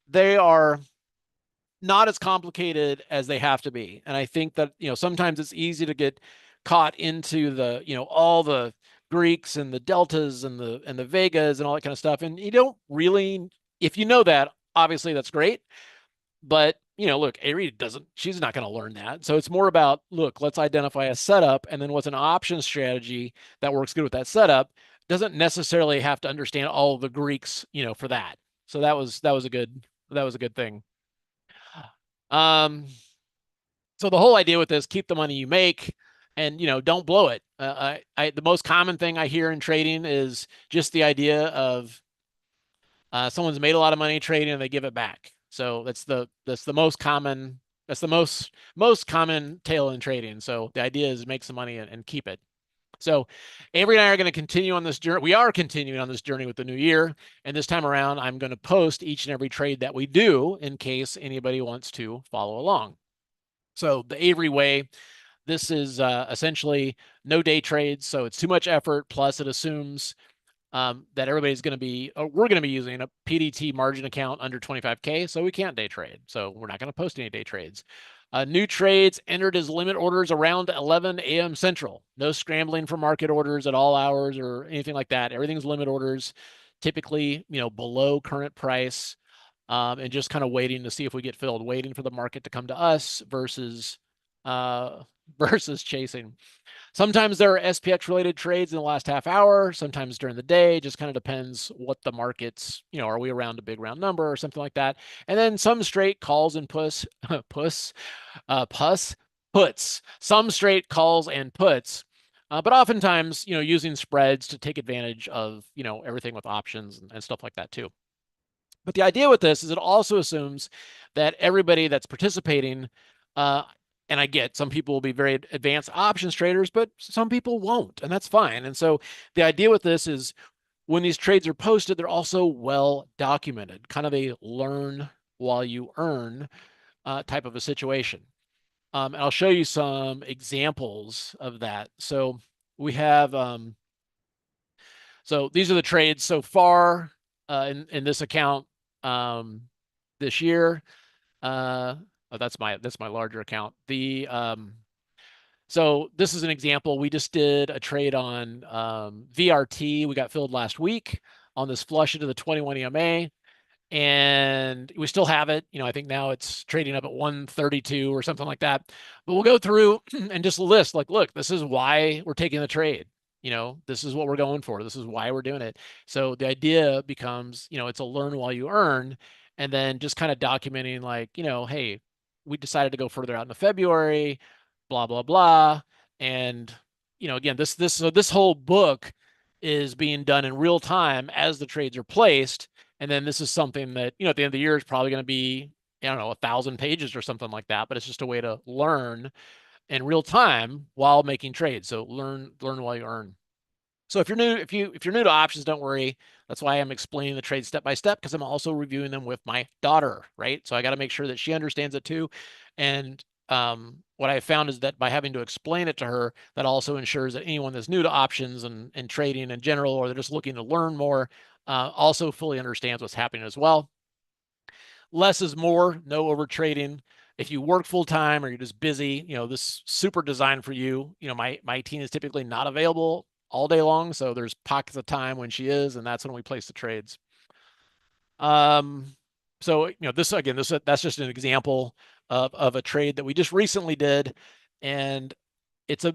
they are not as complicated as they have to be. And I think that, sometimes it's easy to get caught into the, all the Greeks and the deltas and the Vegas and all that kind of stuff. And you don't really, if you know that, obviously that's great. But, look, Ari doesn't, she's not going to learn that. So it's more about, look, let's identify a setup and then what's an option strategy that works good with that setup. Doesn't necessarily have to understand all the Greeks, for that. So that was a good thing. Um, so the whole idea with this, keep the money you make and, don't blow it. The most common thing I hear in trading is just the idea of someone's made a lot of money trading and they give it back. So that's the most common That's the most common tail in trading. So the idea is make some money and keep it. So Avery and I are going to continue on this journey. We are continuing on this journey with the new year. And this time around, I'm going to post each and every trade that we do in case anybody wants to follow along. So the Avery way, this is essentially no day trades. So it's too much effort. Plus it assumes that everybody's going to be, we're going to be using a PDT margin account under 25K. So we can't day trade. So we're not going to post any day trades. New trades entered as limit orders around 11 a.m. Central. No scrambling for market orders at all hours or anything like that. Everything's limit orders, typically, below current price, and just kind of waiting to see if we get filled, waiting for the market to come to us versus versus chasing. Sometimes there are SPX related trades in the last half hour, sometimes during the day. Just kind of depends what the market's, are we around a big round number or something like that? And then some straight calls and puts, some straight calls and puts. But oftentimes, using spreads to take advantage of, everything with options and stuff like that too. But the idea with this is it also assumes that everybody that's participating, and I get some people will be very advanced options traders, but some people won't, and that's fine. And so the idea with this is when these trades are posted, they're also well documented, kind of a learn while you earn type of a situation. And I'll show you some examples of that. So we have, so these are the trades so far in this account this year. Oh, that's my larger account. So this is an example. We just did a trade on VRT. We got filled last week on this flush into the 21 EMA, and we still have it. I think now it's trading up at 132 or something like that. But we'll go through and just list like, look, this is why we're taking the trade. This is what we're going for. This is why we're doing it. So the idea becomes, it's a learn while you earn, and then just kind of documenting like, hey, we decided to go further out in February, blah, blah, blah. And, again, this whole book is being done in real time as the trades are placed. And then this is something that, at the end of the year is probably going to be, I don't know, 1,000 pages or something like that, but it's just a way to learn in real time while making trades. So learn while you earn. So if you're new to options, don't worry. That's why I'm explaining the trade step by step, because I'm also reviewing them with my daughter, right? So I got to make sure that she understands it too. And what I found is that by having to explain it to her, that also ensures that anyone that's new to options and trading in general, or they're just looking to learn more, also fully understands what's happening as well. Less is more, no over trading. If you work full time or you're just busy, this super designed for you. My team is typically not available all day long, so there's pockets of time when she is, and that's when we place the trades. So this again, that's just an example of a trade that we just recently did, and it's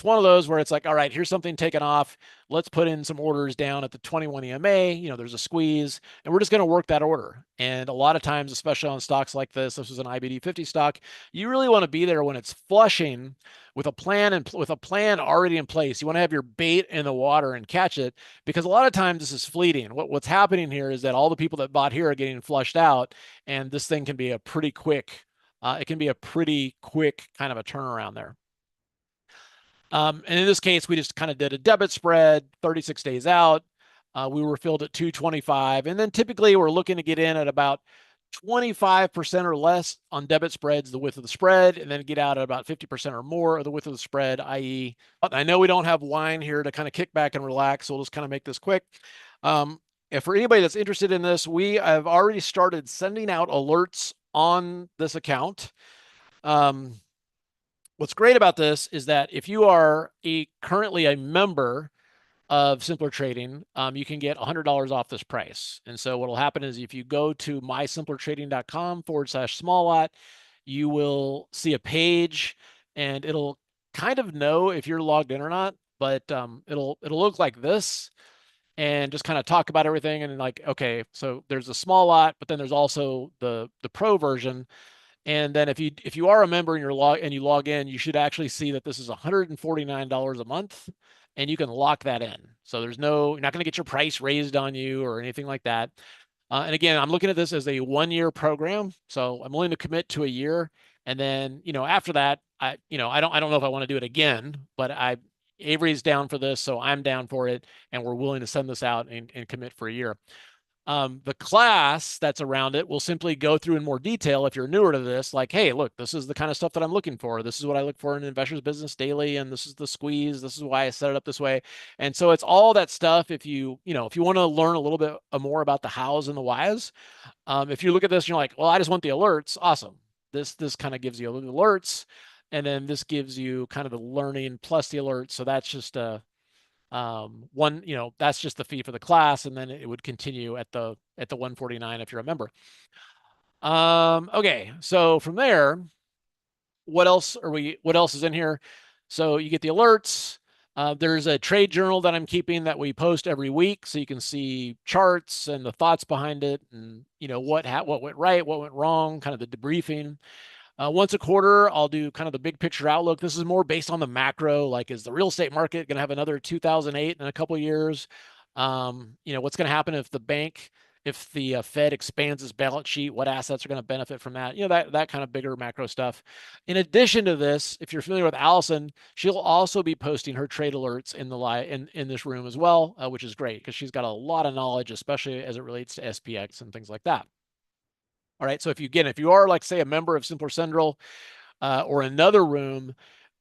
one of those where it's like, all right, here's something taken off. Let's put in some orders down at the 21 EMA. There's a squeeze, and we're just going to work that order. And a lot of times, especially on stocks like this is an IBD 50 stock, you really want to be there when it's flushing with a plan and with a plan already in place. You want to have your bait in the water and catch it, because a lot of times this is fleeting. What's happening here is that all the people that bought here are getting flushed out, and this thing can be a pretty quick. It can be a pretty quick kind of a turnaround there. And in this case, we just kind of did a debit spread 36 days out. We were filled at 225. And then typically we're looking to get in at about 25% or less on debit spreads, the width of the spread, and then get out at about 50% or more of the width of the spread, i.e., I know we don't have wine here to kind of kick back and relax, so we'll just kind of make this quick. If for anybody that's interested in this, we have already started sending out alerts on this account. What's great about this is that if you are currently a member of Simpler Trading, you can get $100 off this price. And so what will happen is if you go to mysimplertrading.com/small lot, you will see a page, and it'll kind of know if you're logged in or not, but it'll look like this, and just kind of talk about everything. And like, okay, so there's a small lot, but then there's also the pro version. And then if you are a member and you log in, you should actually see that this is $149 a month, and you can lock that in. So you're not going to get your price raised on you or anything like that. And again, I'm looking at this as a 1-year program, so I'm willing to commit to a year. And then, after that, I don't know if I want to do it again, but Avery's down for this, so I'm down for it, and we're willing to send this out and commit for a year. The class that's around it will simply go through in more detail if you're newer to this, like, hey, look, this is the kind of stuff that I'm looking for. This is what I look for in an investor's business daily, and this is the squeeze. This is why I set it up this way. And so it's all that stuff. If you want to learn a little bit more about the hows and the whys, if you look at this and you're like, well, I just want the alerts, awesome. This kind of gives you the alerts, and then this gives you kind of the learning plus the alerts. So that's just a one, that's just the fee for the class, and then it would continue at the 149 if you're a member. Okay, so from there, what else is in here? So you get the alerts. There's a trade journal that I'm keeping that we post every week, so you can see charts and the thoughts behind it, and what went right, what went wrong, kind of the debriefing. Once a quarter, I'll do kind of the big picture outlook. This is more based on the macro, like, is the real estate market going to have another 2008 in a couple of years? What's going to happen if the Fed expands its balance sheet? What assets are going to benefit from that? That kind of bigger macro stuff. In addition to this, if you're familiar with Allison, she'll also be posting her trade alerts in this room as well, which is great because she's got a lot of knowledge, especially as it relates to SPX and things like that. All right. So if you are, like, say, a member of Simpler Central or another room,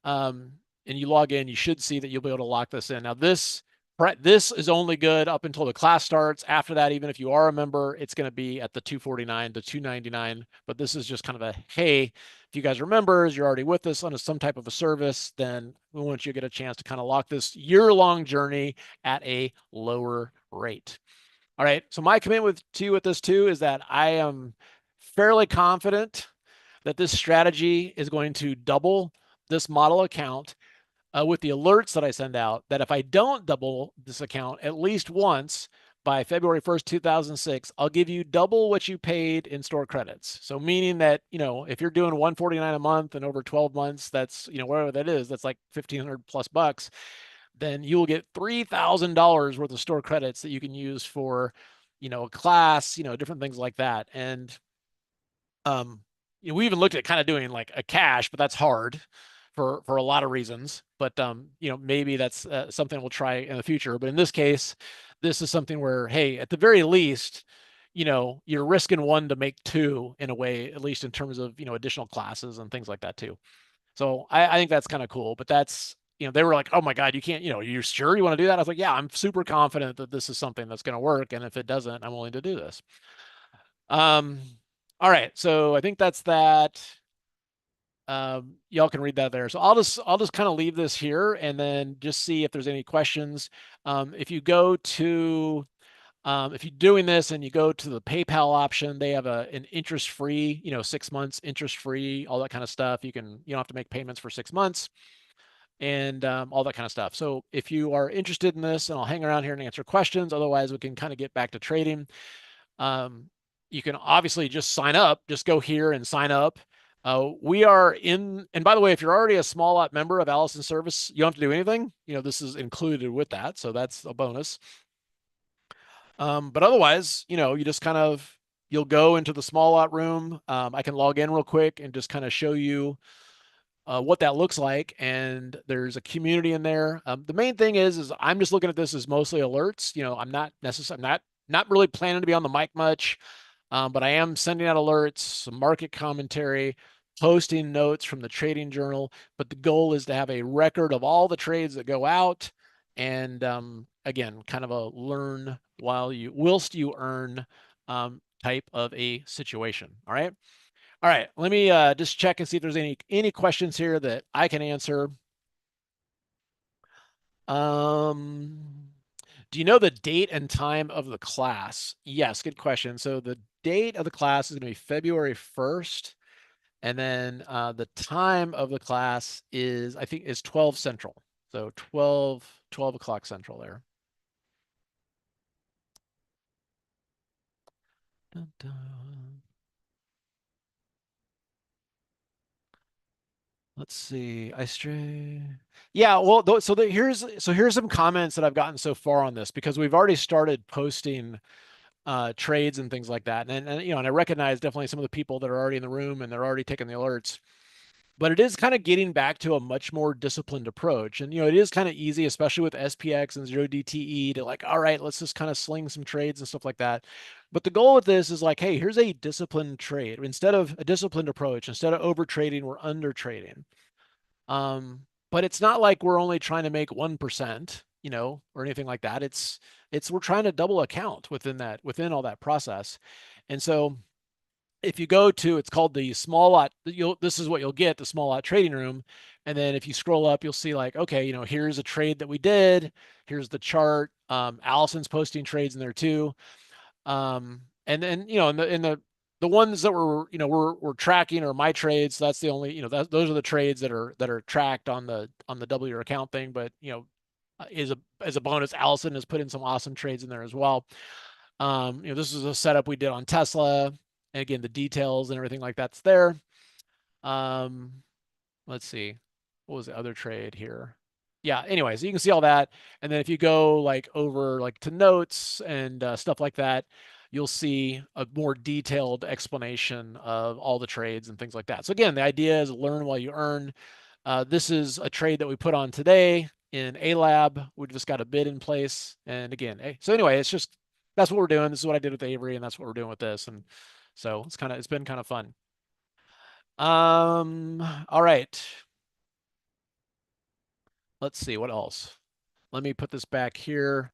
and you log in, you should see that you'll be able to lock this in. Now, this is only good up until the class starts. After that, even if you are a member, it's going to be at the 249 to 299. But this is just kind of a, hey, if you guys are members, you're already with us on some type of a service, then we want you to get a chance to kind of lock this year-long journey at a lower rate. All right. So my commitment to you with this too is that I am fairly confident that this strategy is going to double this model account with the alerts that I send out, that if I don't double this account at least once by February 1st, 2006, I'll give you double what you paid in store credits. So meaning that, if you're doing 149 a month and over 12 months, that's, whatever that is, that's like 1,500 plus bucks, then you will get $3,000 worth of store credits that you can use for, a class, different things like that. And we even looked at kind of doing like a cash, but that's hard for a lot of reasons. But maybe that's something we'll try in the future. But in this case, this is something where, hey, at the very least, you're risking one to make two in a way, at least in terms of additional classes and things like that too. So I think that's kind of cool. But that's, they were like, oh my God, you can't, you're sure you want to do that? I was like, yeah, I'm super confident that this is something that's going to work. And if it doesn't, I'm willing to do this. All right, so I think that's that. Y'all can read that there. So I'll just kind of leave this here and then just see if there's any questions. If you go to if you're doing this and you go to the PayPal option, they have an interest-free, 6 months interest-free, all that kind of stuff. You don't have to make payments for 6 months and all that kind of stuff. So if you are interested in this, and I'll hang around here and answer questions. Otherwise, we can kind of get back to trading. You can obviously just sign up. Just go here and sign up. We are in, and by the way, if you're already a small lot member of Allison's service, you don't have to do anything. This is included with that, so that's a bonus. But otherwise, you just you'll go into the small lot room. I can log in real quick and just kind of show you what that looks like. And there's a community in there. The main thing is I'm just looking at this as mostly alerts. I'm not really planning to be on the mic much. But I am sending out alerts, some market commentary, posting notes from the trading journal. But the goal is to have a record of all the trades that go out. And again, kind of a learn whilst you earn type of a situation. All right. All right. Let me just check and see if there's any questions here that I can answer. Do you know the date and time of the class? Yes, good question. So the date of the class is going to be February 1st. And then the time of the class is, I think, is 12 Central. So 12 o'clock Central there. Dun, dun. Let's see. Yeah, well, here's some comments that I've gotten so far on this, because we've already started posting trades and things like that. And I recognize definitely some of the people that are already in the room and they're already taking the alerts. But it is kind of getting back to a much more disciplined approach. And it is kind of easy, especially with SPX and 0DTE, to like, all right, let's just kind of sling some trades and stuff like that. But the goal with this is like, hey, here's a disciplined trade. Instead of a disciplined approach, instead of over trading, we're under trading. Um, but it's not like we're only trying to make 1%, or anything like that. It's we're trying to double account within all that process. And so if you go to, it's called the small lot, this is what you'll get, the small lot trading room. And then if you scroll up, you'll see like, okay, here's a trade that we did. Here's the chart. Allison's posting trades in there too. And then, the ones that we're tracking are my trades. So that's the only, those are the trades that are tracked on the double your account thing. But, as a bonus, Allison has put in some awesome trades in there as well. This is a setup we did on Tesla. And again, the details and everything like that's there. Um, let's see. What was the other trade here? Yeah, anyway, so you can see all that. And then if you go like over like to notes and stuff like that, you'll see a more detailed explanation of all the trades and things like that. So again, the idea is learn while you earn. This is a trade that we put on today in A Lab. We just got a bid in place. And again, so anyway, that's what we're doing. This is what I did with Avery, and that's what we're doing with this. And so it's been kind of fun. All right. Let's see what else. Let me put this back here.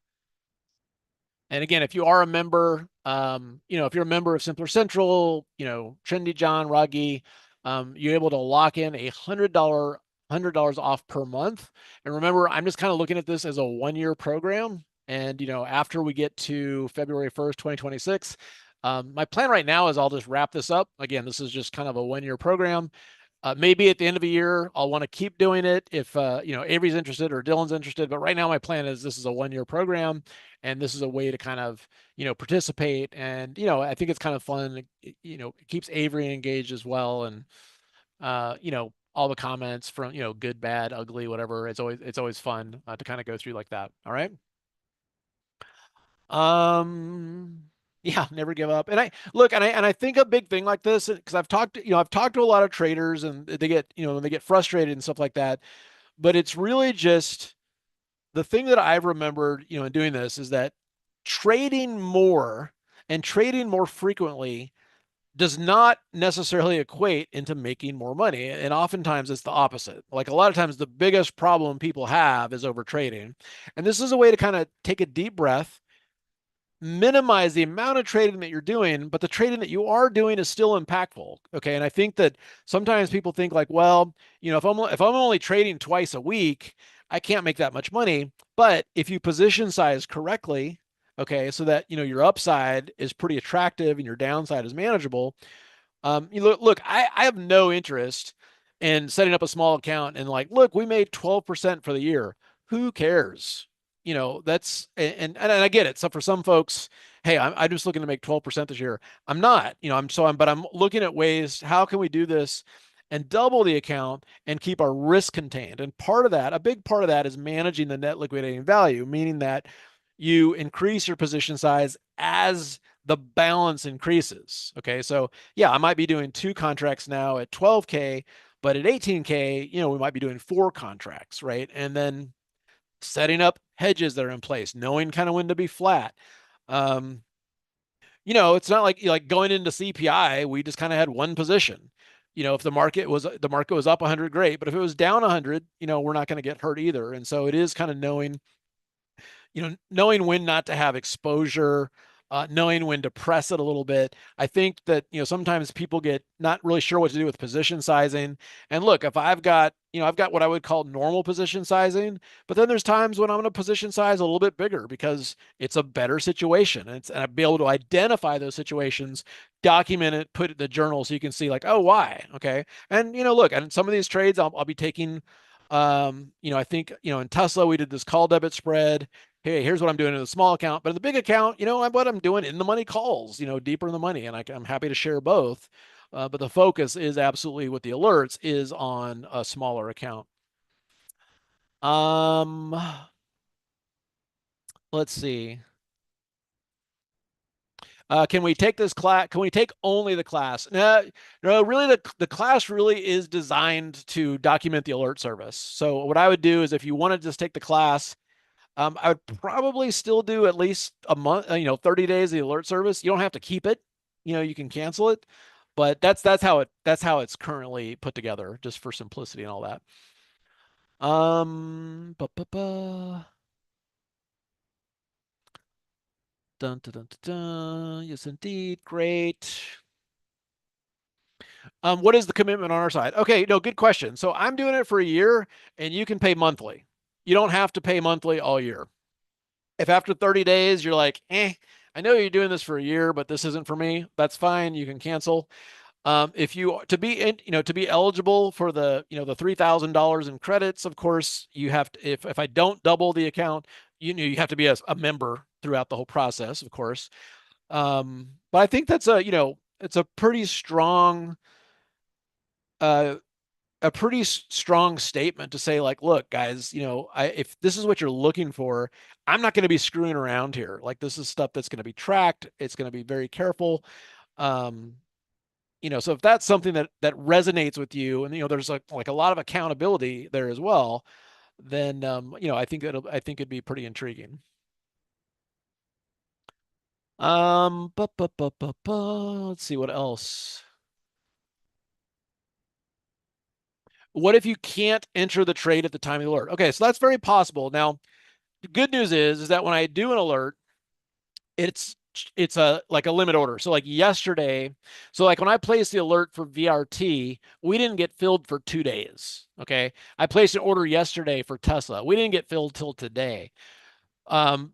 And again, if you are a member, if you're a member of Simpler Central, Trendy John, Raggy, you're able to lock in $100 off per month. And remember, I'm just kind of looking at this as a 1-year program. And after we get to February 1st, 2026, my plan right now is I'll just wrap this up. Again, this is just kind of a 1-year program. Maybe at the end of the year, I'll want to keep doing it if Avery's interested or Dylan's interested. But right now, my plan is this is a 1-year program, and this is a way to kind of participate. And I think it's kind of fun. It keeps Avery engaged as well, and all the comments from good, bad, ugly, whatever. It's always fun to kind of go through like that. All right. Um, yeah, never give up. And I look, and I think a big thing like this, because I've talked to a lot of traders and they get, when they get frustrated and stuff like that. But it's really just the thing that I've remembered, in doing this is that trading more and trading more frequently does not necessarily equate into making more money. And oftentimes it's the opposite. Like a lot of times the biggest problem people have is over trading. And this is a way to kind of take a deep breath, minimize the amount of trading that you're doing, but the trading that you are doing is still impactful. Okay. And I think that sometimes people think like, well, if I'm only trading twice a week, I can't make that much money. But if you position size correctly, okay, so that your upside is pretty attractive and your downside is manageable. Look, I have no interest in setting up a small account and like, look, we made 12% for the year. Who cares? That's and I get it. So for some folks, hey, I'm just looking to make 12% this year. I'm not, but I'm looking at ways, how can we do this and double the account and keep our risk contained? And a big part of that is managing the net liquidating value, meaning that you increase your position size as the balance increases. Okay. So yeah, I might be doing 2 contracts now at 12K, but at 18K, we might be doing 4 contracts, right? And then setting up hedges that are in place, knowing kind of when to be flat. Um, it's not like going into CPI, we just kind of had one position. If the market was up 100, great, but if it was down 100, we're not going to get hurt either. And so it is kind of knowing when not to have exposure, knowing when to press it a little bit. I think that, sometimes people get not really sure what to do with position sizing. And look, if I've got what I would call normal position sizing, but then there's times when I'm going to position size a little bit bigger because it's a better situation. And I'd be able to identify those situations, document it, put it in the journal so you can see like, oh, why? Okay. And, look, and some of these trades I'll be taking, I think, in Tesla, we did this call debit spread. Hey, here's what I'm doing in a small account, but in the big account, what I'm doing in the money calls, deeper in the money. And I'm happy to share both. But the focus is absolutely with the alerts is on a smaller account. Um, let's see. Can we take this class? Can we take only the class? No, no, really, the class really is designed to document the alert service. So what I would do is if you want to just take the class, I would probably still do at least a month, 30 days of the alert service. You don't have to keep it, you can cancel it, but that's how it's currently put together, just for simplicity and all that. Ba, ba, ba. Dun, dun, dun, dun, dun. Yes, indeed. Great. What is the commitment on our side? Okay, no, good question. So I'm doing it for a year, and you can pay monthly. You don't have to pay monthly all year. If after 30 days you're like, I know you're doing this for a year, but this isn't for me, that's fine. You can cancel. If you to be in, to be eligible for the $3,000 in credits, of course, you have to, if I don't double the account, you have to be a member throughout the whole process, of course. But I think that's it's uh, a pretty strong statement to say, like, look, guys, if this is what you're looking for, I'm not going to be screwing around here. Like, this is stuff that's going to be tracked. It's going to be very careful. Um, so if that's something that resonates with you, and there's like a lot of accountability there as well, then I think it'd be pretty intriguing. Let's see what else. What if you can't enter the trade at the time of the alert? Okay, so that's very possible. Now, the good news is that when I do an alert, it's it's a like a limit order. So like yesterday, so like when I placed the alert for VRT, we didn't get filled for 2 days. Okay. I placed an order yesterday for Tesla. We didn't get filled till today. Um,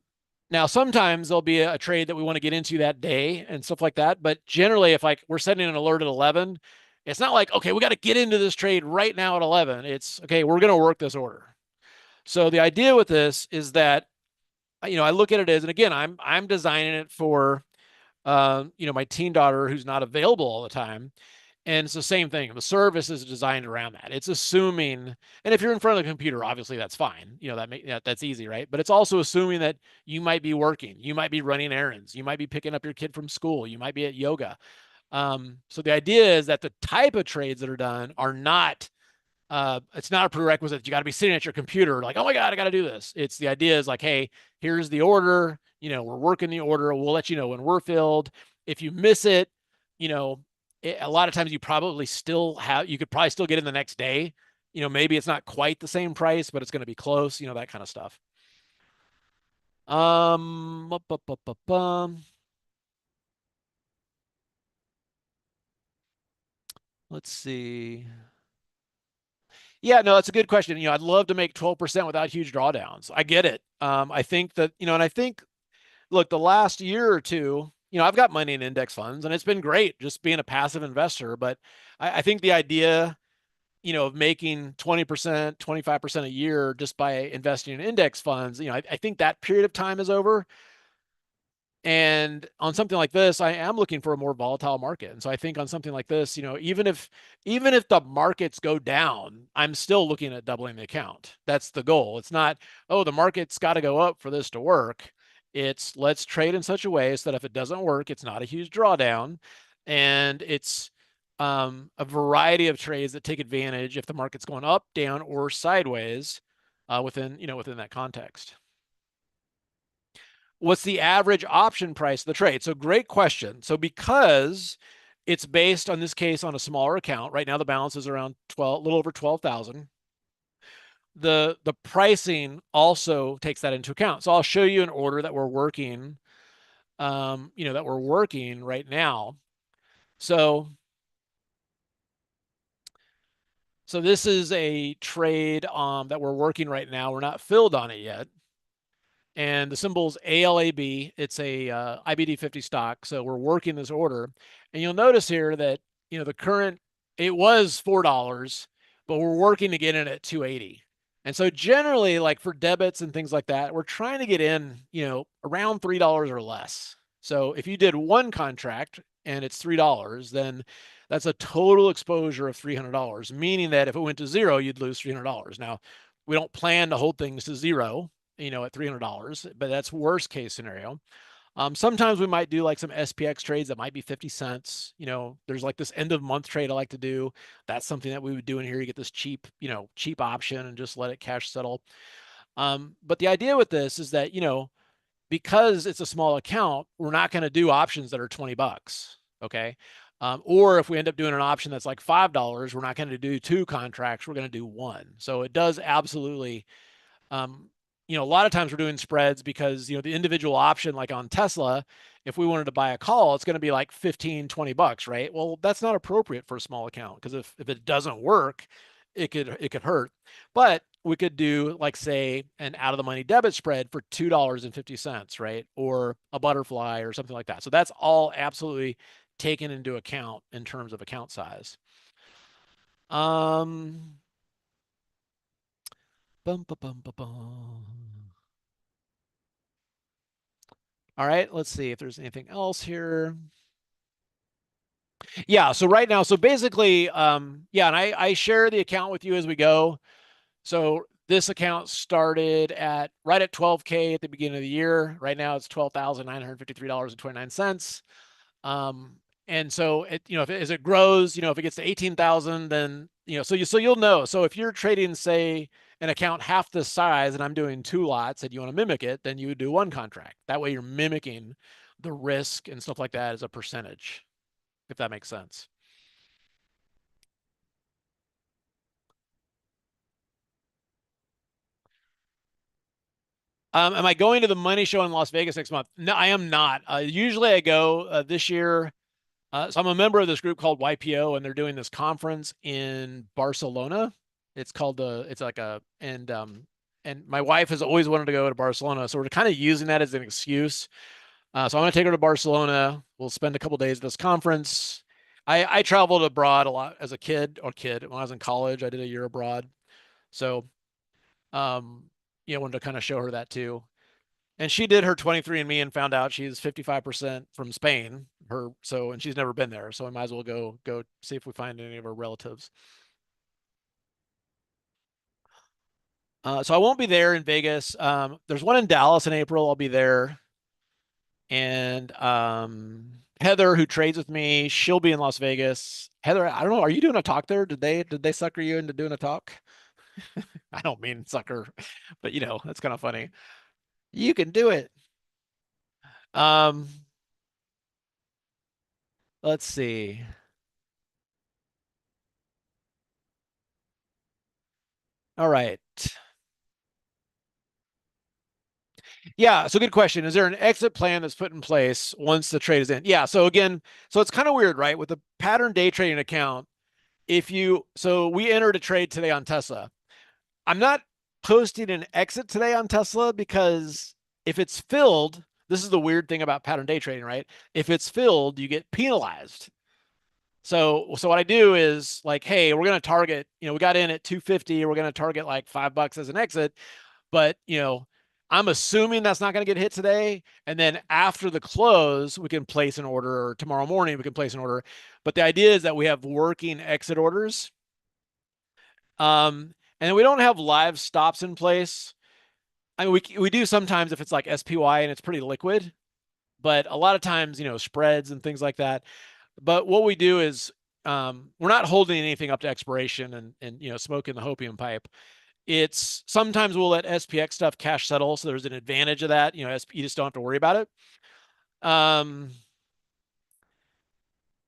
Now sometimes there'll be a trade that we want to get into that day and stuff like that. But generally, if like we're setting an alert at 11, it's not like, okay, we got to get into this trade right now at 11. It's okay, we're going to work this order. So the idea with this is that I look at it as, and again, I'm designing it for my teen daughter who's not available all the time. And it's the same thing. The service is designed around that. It's assuming, and if you're in front of the computer, obviously that's fine. That's easy, right? But it's also assuming that you might be working, you might be running errands, you might be picking up your kid from school, you might be at yoga. So the idea is that the type of trades that are done are not it's not a prerequisite. You got to be sitting at your computer like, oh my God, I got to do this. It's the idea is like, hey, here's the order. We're working the order. We'll let you know when we're filled. If you miss it, you know, a lot of times you could probably still get in the next day. Maybe it's not quite the same price, but it's going to be close, that kind of stuff. Um, let's see. Yeah, no, that's a good question. I'd love to make 12% without huge drawdowns. I get it. I think that, and I think, look, the last year or two, I've got money in index funds and it's been great just being a passive investor. But I think the idea, of making 20%, 25% a year just by investing in index funds, I think that period of time is over. And on something like this, I am looking for a more volatile market. And so I think on something like this, even if the markets go down, I'm still looking at doubling the account. That's the goal. It's not, oh, the market's got to go up for this to work. It's let's trade in such a way so that if it doesn't work, it's not a huge drawdown. And it's a variety of trades that take advantage if the market's going up, down, or sideways within that context. What's the average option price of the trade? So great question. So because it's based on this case on a smaller account, right now the balance is around 12, a little over 12,000. The pricing also takes that into account. So I'll show you an order that we're working, right now. So this is a trade that we're working right now. We're not filled on it yet. And the symbol is ALAB. It's a IBD 50 stock. So we're working this order. And you'll notice here that, the current, it was $4, but we're working to get in at 280. And so generally, like for debits and things like that, we're trying to get in, around $3 or less. So if you did one contract and it's $3, then that's a total exposure of $300, meaning that if it went to zero, you'd lose $300. Now, we don't plan to hold things to zero, at $300, but that's worst case scenario. Sometimes we might do like some SPX trades that might be 50 cents. There's like this end of month trade I like to do. That's something that we would do in here. You get this cheap, cheap option and just let it cash settle. But the idea with this is that, because it's a small account, we're not going to do options that are 20 bucks. Okay. Or if we end up doing an option that's like $5, we're not going to do two contracts. We're going to do one. So it does absolutely, um, a lot of times we're doing spreads because, the individual option, like on Tesla, if we wanted to buy a call, it's going to be like 15, 20 bucks, right? Well, that's not appropriate for a small account because if it doesn't work, it could hurt. But we could do like say an out of the money debit spread for $2.50, right? Or a butterfly or something like that. So that's all absolutely taken into account in terms of account size. Um, bum, bum, bum, bum, bum. All right, let's see if there's anything else here. Yeah, so right now, so basically, yeah, and I share the account with you as we go. So this account started at right at 12K at the beginning of the year. Right now it's $12,953.29. And so as it grows, if it gets to 18,000, then, so you'll know. So if you're trading, say, an account half the size and I'm doing two lots and you want to mimic it, then you would do one contract. That way you're mimicking the risk and stuff like that as a percentage, if that makes sense. Am I going to the money show in Las Vegas next month? No, I am not. Usually I go this year. So I'm a member of this group called YPO, and they're doing this conference in Barcelona. It's like and my wife has always wanted to go to Barcelona, so we're kind of using that as an excuse. So I'm going to take her to Barcelona. We'll spend a couple days at this conference. I traveled abroad a lot as a kid when I was in college. I did a year abroad, so um, wanted to kind of show her that too. And she did her 23andMe and found out she's 55% from Spain. And she's never been there, so I might as well go see if we find any of her relatives. So I won't be there in Vegas. There's one in Dallas in April. I'll be there, and Heather, who trades with me, she'll be in Las Vegas. Heather, I don't know. Are you doing a talk there? Did they sucker you into doing a talk? I don't mean sucker, but that's kind of funny. You can do it. Um, let's see. All right. Yeah, so good question. Is there an exit plan that's put in place once the trade is in? Yeah, so again, so it's kind of weird, right? With a pattern day trading account, so we entered a trade today on Tesla. I'm not posting an exit today on Tesla because if it's filled, this is the weird thing about pattern day trading, right? If it's filled, you get penalized. So what I do is like, hey, we're going to target, we got in at 250, we're going to target like $5 as an exit. But, I'm assuming that's not going to get hit today. And then after the close, we can place an order, or tomorrow morning we can place an order. But the idea is that we have working exit orders. And we don't have live stops in place. I mean, we do sometimes if it's like SPY and it's pretty liquid, but a lot of times, spreads and things like that. But what we do is we're not holding anything up to expiration and smoking the hopium pipe. It's sometimes we'll let SPX stuff cash settle, so there's an advantage of that. You just don't have to worry about it.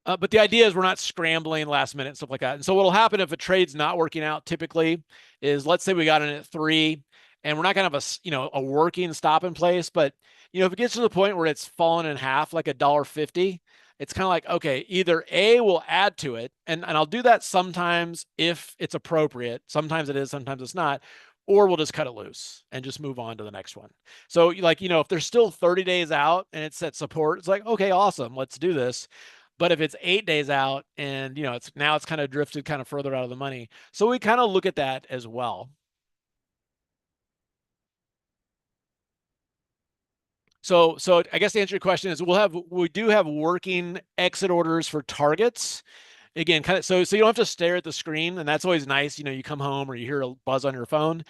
But the idea is we're not scrambling last minute and stuff like that. And so what'll happen if a trade's not working out typically is, let's say we got in at 3 and we're not going to have a working stop in place, but if it gets to the point where it's fallen in half, like $1.50, it's kind of like, okay, either A, we'll add to it, and I'll do that sometimes if it's appropriate. Sometimes it is, sometimes it's not, or we'll just cut it loose and just move on to the next one. So like, if there's still 30 days out and it's at support, it's like, okay, awesome, let's do this. But if it's 8 days out and it's kind of drifted kind of further out of the money, so we kind of look at that as well. So I guess the answer to your question is we do have working exit orders for targets. Again, kind of so you don't have to stare at the screen, and that's always nice. You come home or you hear a buzz on your phone,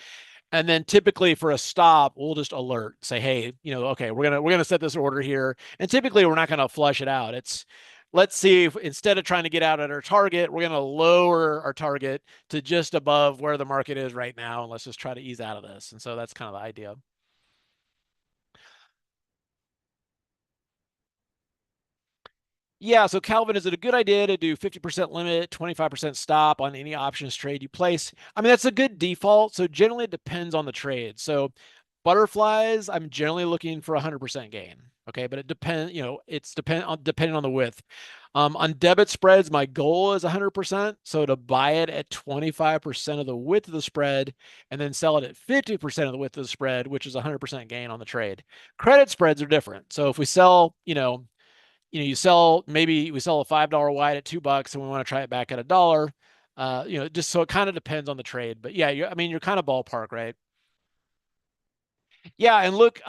And then typically for a stop, we'll just alert, say, hey, okay, we're gonna set this order here. And typically we're not gonna flush it out. It's let's see if instead of trying to get out at our target, we're gonna lower our target to just above where the market is right now, and let's just try to ease out of this. And so that's kind of the idea. Yeah, so Calvin, is it a good idea to do 50% limit, 25% stop on any options trade you place? I mean, that's a good default. So generally it depends on the trade. So butterflies, I'm generally looking for 100% gain. Okay, but it depends, it's depending on the width. On debit spreads, my goal is 100%. So to buy it at 25% of the width of the spread and then sell it at 50% of the width of the spread, which is 100% gain on the trade. Credit spreads are different. So if we sell, you sell maybe we sell a $5 wide at $2 and we want to try it back at $1. Just so it kind of depends on the trade. But yeah, I mean, you're kind of ballpark, right? Yeah, and look,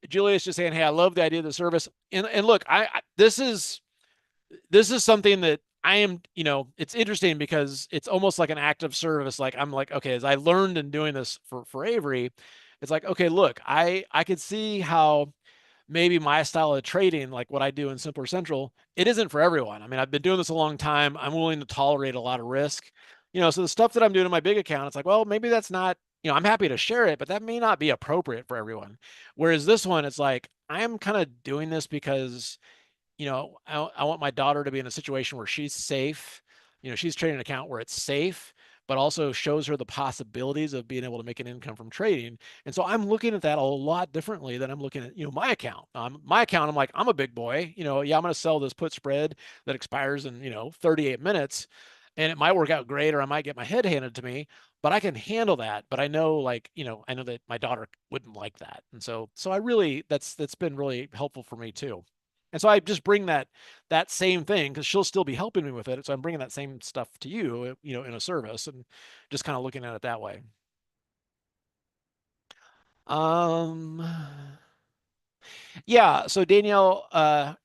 Julia's just saying, hey, I love the idea of the service. And look, this is something that I am, it's interesting because it's almost like an active service. Like I'm like, okay, as I learned in doing this for Avery, it's like, okay, look, I could see how maybe my style of trading, like what I do in Simpler Central, it isn't for everyone. I mean, I've been doing this a long time. I'm willing to tolerate a lot of risk. So the stuff that I'm doing in my big account, it's like, well, maybe that's not, I'm happy to share it, but that may not be appropriate for everyone. Whereas this one, it's like, I'm kind of doing this because I want my daughter to be in a situation where she's safe. She's trading an account where it's safe, but also shows her the possibilities of being able to make an income from trading. And so I'm looking at that a lot differently than I'm looking at, my account. My account, I'm like, I'm a big boy. Yeah, I'm going to sell this put spread that expires in, 38 minutes. And it might work out great, or I might get my head handed to me, but I can handle that. But I know, like, I know that my daughter wouldn't like that. And so I really, that's been really helpful for me too. And so I just bring that same thing because she'll still be helping me with it. So I'm bringing that same stuff to you, in a service and just kind of looking at it that way. Um, yeah. So Daniel, not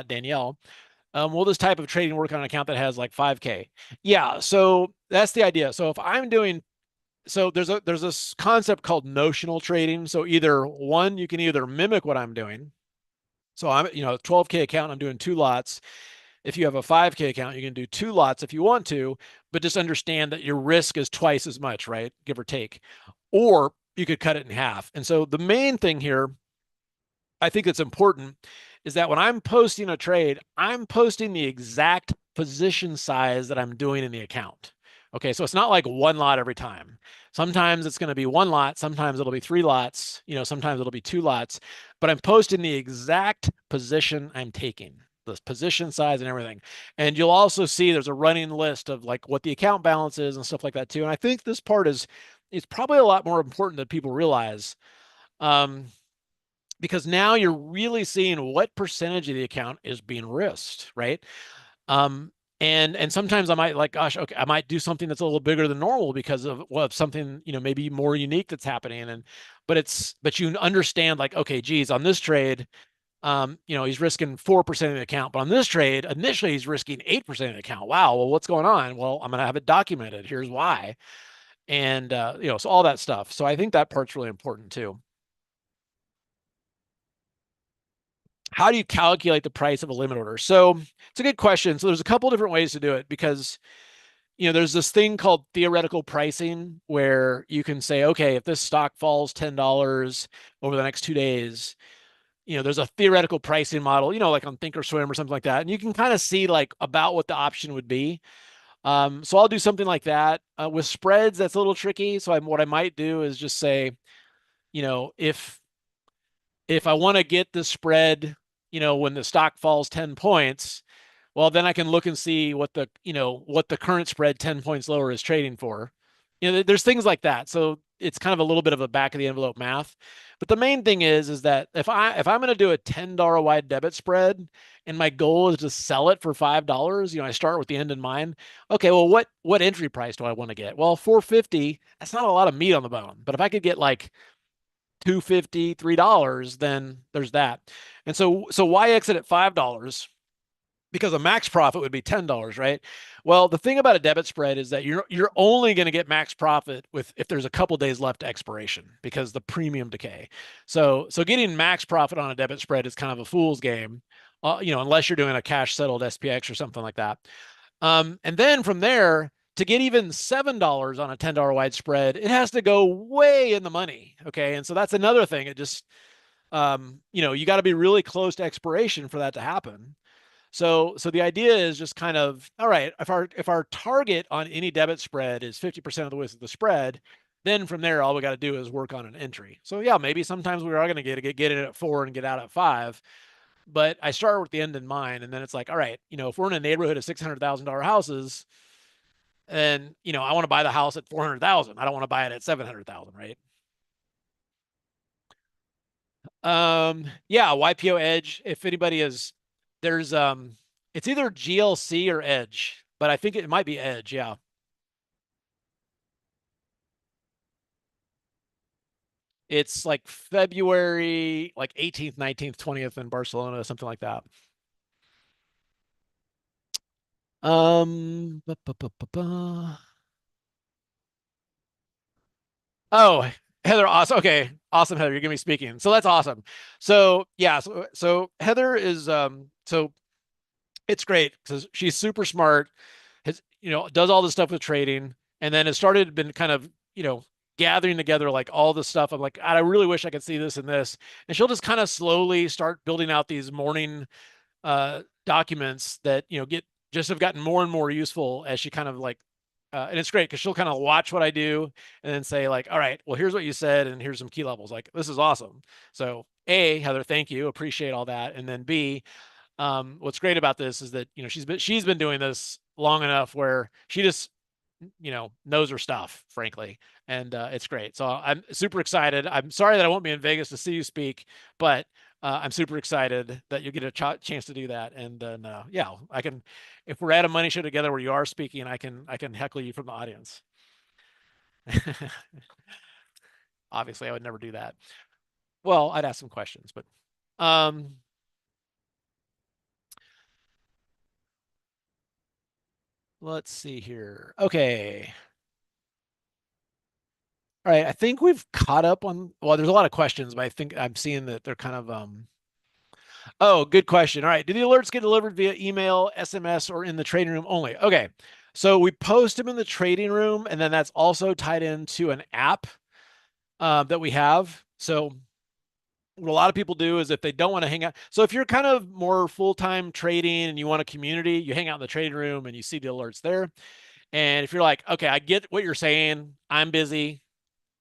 Danielle. Will this type of trading work on an account that has like 5K? Yeah. So that's the idea. So if I'm doing so there's this concept called notional trading. So either one, you can either mimic what I'm doing. So I'm, 12K account, I'm doing two lots. If you have a 5K account, you can do two lots if you want to, but just understand that your risk is twice as much, right? Give or take. Or you could cut it in half. And so the main thing here, I think that's important, is that when I'm posting a trade, I'm posting the exact position size that I'm doing in the account. Okay, so it's not like one lot every time. Sometimes it's going to be one lot, sometimes it'll be three lots, sometimes it'll be two lots, but I'm posting the exact position I'm taking, the position size and everything. And you'll also see there's a running list of like what the account balance is and stuff like that too. And I think this part is it's probably a lot more important than people realize. Um, because now you're really seeing what percentage of the account is being risked, right? And sometimes I might like, gosh, okay, I might do something that's a little bigger than normal because of something, maybe more unique that's happening. But you understand like, okay, geez, on this trade, he's risking 4% of the account, but on this trade, initially he's risking 8% of the account. Wow, well, what's going on? Well, I'm gonna have it documented. Here's why. And so all that stuff. So I think that part's really important too. How do you calculate the price of a limit order? So it's a good question. So there's a couple different ways to do it because there's this thing called theoretical pricing where you can say, okay, if this stock falls $10 over the next 2 days, there's a theoretical pricing model, like on Thinkorswim or something like that, and you can kind of see like about what the option would be. So I'll do something like that. With spreads, that's a little tricky. So what I might do is just say, if I want to get the spread, when the stock falls 10 points, well, then I can look and see what the current spread 10 points lower is trading for. There's things like that. So it's kind of a little bit of a back of the envelope math. But the main thing is that if I'm going to do a $10 wide debit spread and my goal is to sell it for $5, I start with the end in mind. Okay, well, what entry price do I want to get? Well, 450, that's not a lot of meat on the bone. But if I could get like 250, $3, then there's that. And so why exit at $5? because a max profit would be $10, right? Well, the thing about a debit spread is that you're only going to get max profit with if there's a couple days left to expiration because the premium decay. So getting max profit on a debit spread is kind of a fool's game, unless you're doing a cash settled SPX or something like that. And then from there, to get even $7 on a $10 wide spread, it has to go way in the money. Okay. And so that's another thing. It just, you got to be really close to expiration for that to happen. So the idea is just kind of, all right, if our target on any debit spread is 50% of the width of the spread, then from there, all we got to do is work on an entry. So yeah, maybe sometimes we are going to get in at 4 and get out at 5, but I start with the end in mind, and then it's like, all right, if we're in a neighborhood of $600,000 houses, and I want to buy the house at 400,000. I don't want to buy it at 700,000, right? Yeah, YPO Edge. If anybody is, there's it's either GLC or Edge, but I think it might be Edge. Yeah, it's like February like 18th, 19th, 20th in Barcelona, something like that. Ba, ba, ba, ba, ba. Oh, Heather, awesome. Okay, awesome, Heather. You're gonna be speaking, so that's awesome. So yeah, so Heather is so it's great because she's super smart, has does all this stuff with trading, and then has started been kind of gathering together like all the stuff. I'm like, I really wish I could see this and this, and she'll just kind of slowly start building out these morning documents that get just have gotten more and more useful as she kind of like and it's great because she'll kind of watch what I do and then say like, all right, well, here's what you said and here's some key levels. Like, this is awesome. So A, Heather, thank you, appreciate all that. And then B, what's great about this is that she's been doing this long enough where she just knows her stuff, frankly, and it's great. So I'm super excited. I'm sorry that I won't be in Vegas to see you speak, but I'm super excited that you get a chance to do that. And then yeah, I can, if we're at a money show together where you are speaking, I can heckle you from the audience. Obviously, I would never do that. Well, I'd ask some questions, but um, let's see here. Okay. All right, I think we've caught up on, well, there's a lot of questions, but I think I'm seeing that they're kind of oh, good question. All right, do the alerts get delivered via email, SMS, or in the trading room only? Okay. So we post them in the trading room, and then that's also tied into an app that we have. So what a lot of people do is if they don't want to hang out. So if you're kind of more full-time trading and you want a community, you hang out in the trading room and you see the alerts there. And if you're like, okay, I get what you're saying, I'm busy,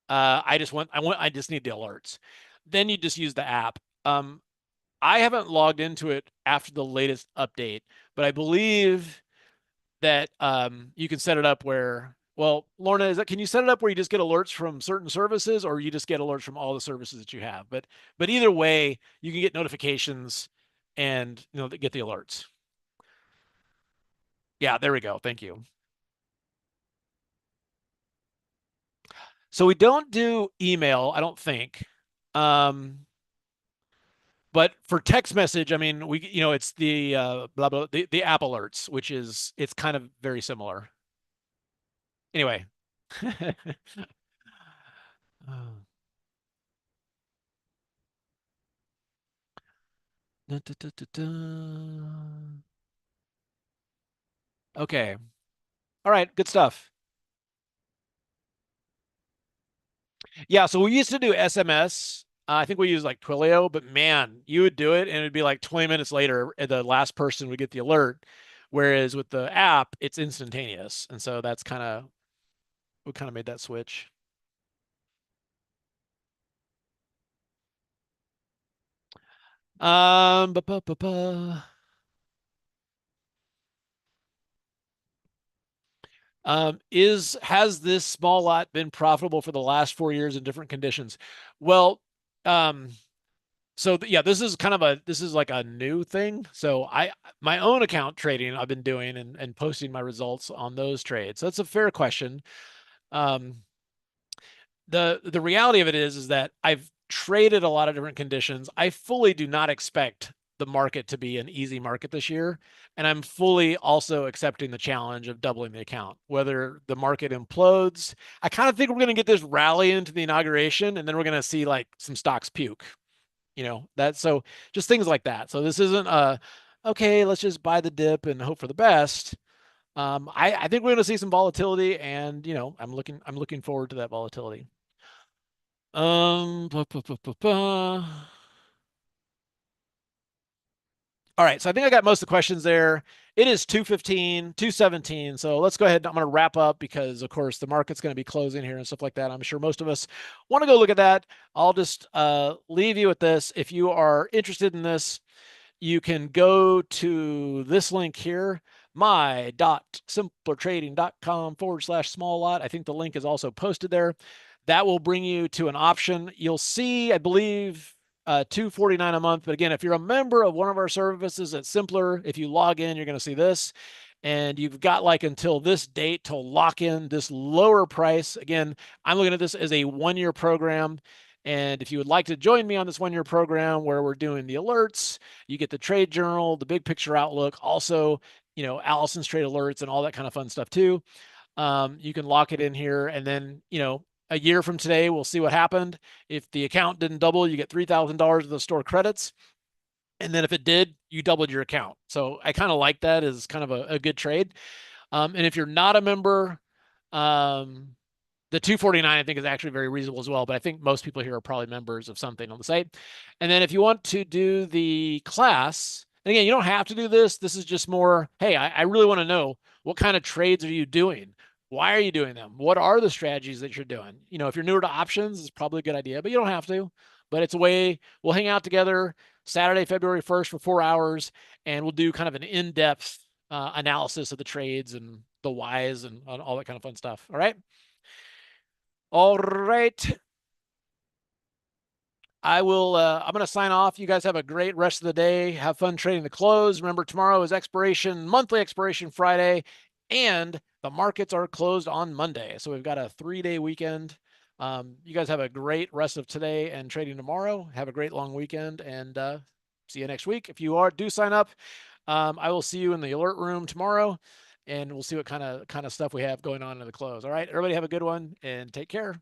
I just need the alerts. Then you just use the app. I haven't logged into it after the latest update, but I believe that you can set it up where, well, Lorna, can you set it up where you just get alerts from certain services or you just get alerts from all the services that you have? But either way, you can get notifications and get the alerts. Yeah, there we go. Thank you. So we don't do email, I don't think. Um, But for text message, I mean, it's the blah blah the app alerts, which is it's kind of very similar. Anyway. Da, da, da, da, da. Okay. All right. Good stuff. Yeah. So we used to do SMS. I think we used like Twilio, but man, you would do it and it'd be like 20 minutes later, the last person would get the alert. Whereas with the app, it's instantaneous. And so that's kind of, we kind of made that switch. Ba, ba, ba, ba. Is has this small lot been profitable for the last 4 years in different conditions? Well, um, so yeah, this is like a new thing. So my own account trading I've been doing and posting my results on those trades. So that's a fair question. Um, the reality of it is that I've traded a lot of different conditions. I fully do not expect the market to be an easy market this year. And I'm fully also accepting the challenge of doubling the account, whether the market implodes. I kind of think we're going to get this rally into the inauguration, and then we're going to see like some stocks puke, that. So just things like that. So this isn't okay, let's just buy the dip and hope for the best. I think we're going to see some volatility, and I'm looking forward to that volatility. Blah, blah, blah, blah, blah. All right, so I think I got most of the questions there. It is 2:15, 2:17. So let's go ahead. I'm going to wrap up because, of course, the market's going to be closing here and stuff like that. I'm sure most of us want to go look at that. I'll just leave you with this. If you are interested in this, you can go to this link here, my.simplertrading.com/small lot. I think the link is also posted there. That will bring you to an option. You'll see, I believe, $249 a month. But again, if you're a member of one of our services at Simpler, if you log in, you're going to see this. And you've got like until this date to lock in this lower price. Again, I'm looking at this as a 1-year program. And if you would like to join me on this 1-year program where we're doing the alerts, you get the trade journal, the big picture outlook, also, Allison's trade alerts and all that kind of fun stuff too. You can lock it in here, and then, a year from today, we'll see what happened. If the account didn't double, you get $3,000 of the store credits. And then if it did, you doubled your account. So I kind of like that as kind of a good trade. And if you're not a member, the 249 I think is actually very reasonable as well, but I think most people here are probably members of something on the site. And then if you want to do the class, and again, you don't have to do this. This is just more, hey, I really want to know, what kind of trades are you doing? Why are you doing them? What are the strategies that you're doing? If you're newer to options, it's probably a good idea, but you don't have to. But it's a way we'll hang out together Saturday, February 1st for 4 hours, and we'll do kind of an in-depth analysis of the trades and the whys and all that kind of fun stuff. All right. All right. I'm going to sign off. You guys have a great rest of the day. Have fun trading the close. Remember, tomorrow is monthly expiration Friday, and the markets are closed on Monday. So we've got a 3-day weekend. You guys have a great rest of today and trading tomorrow. Have a great long weekend, and see you next week. If you do sign up, I will see you in the alert room tomorrow, and we'll see what kind of stuff we have going on in the close. All right, everybody have a good one and take care.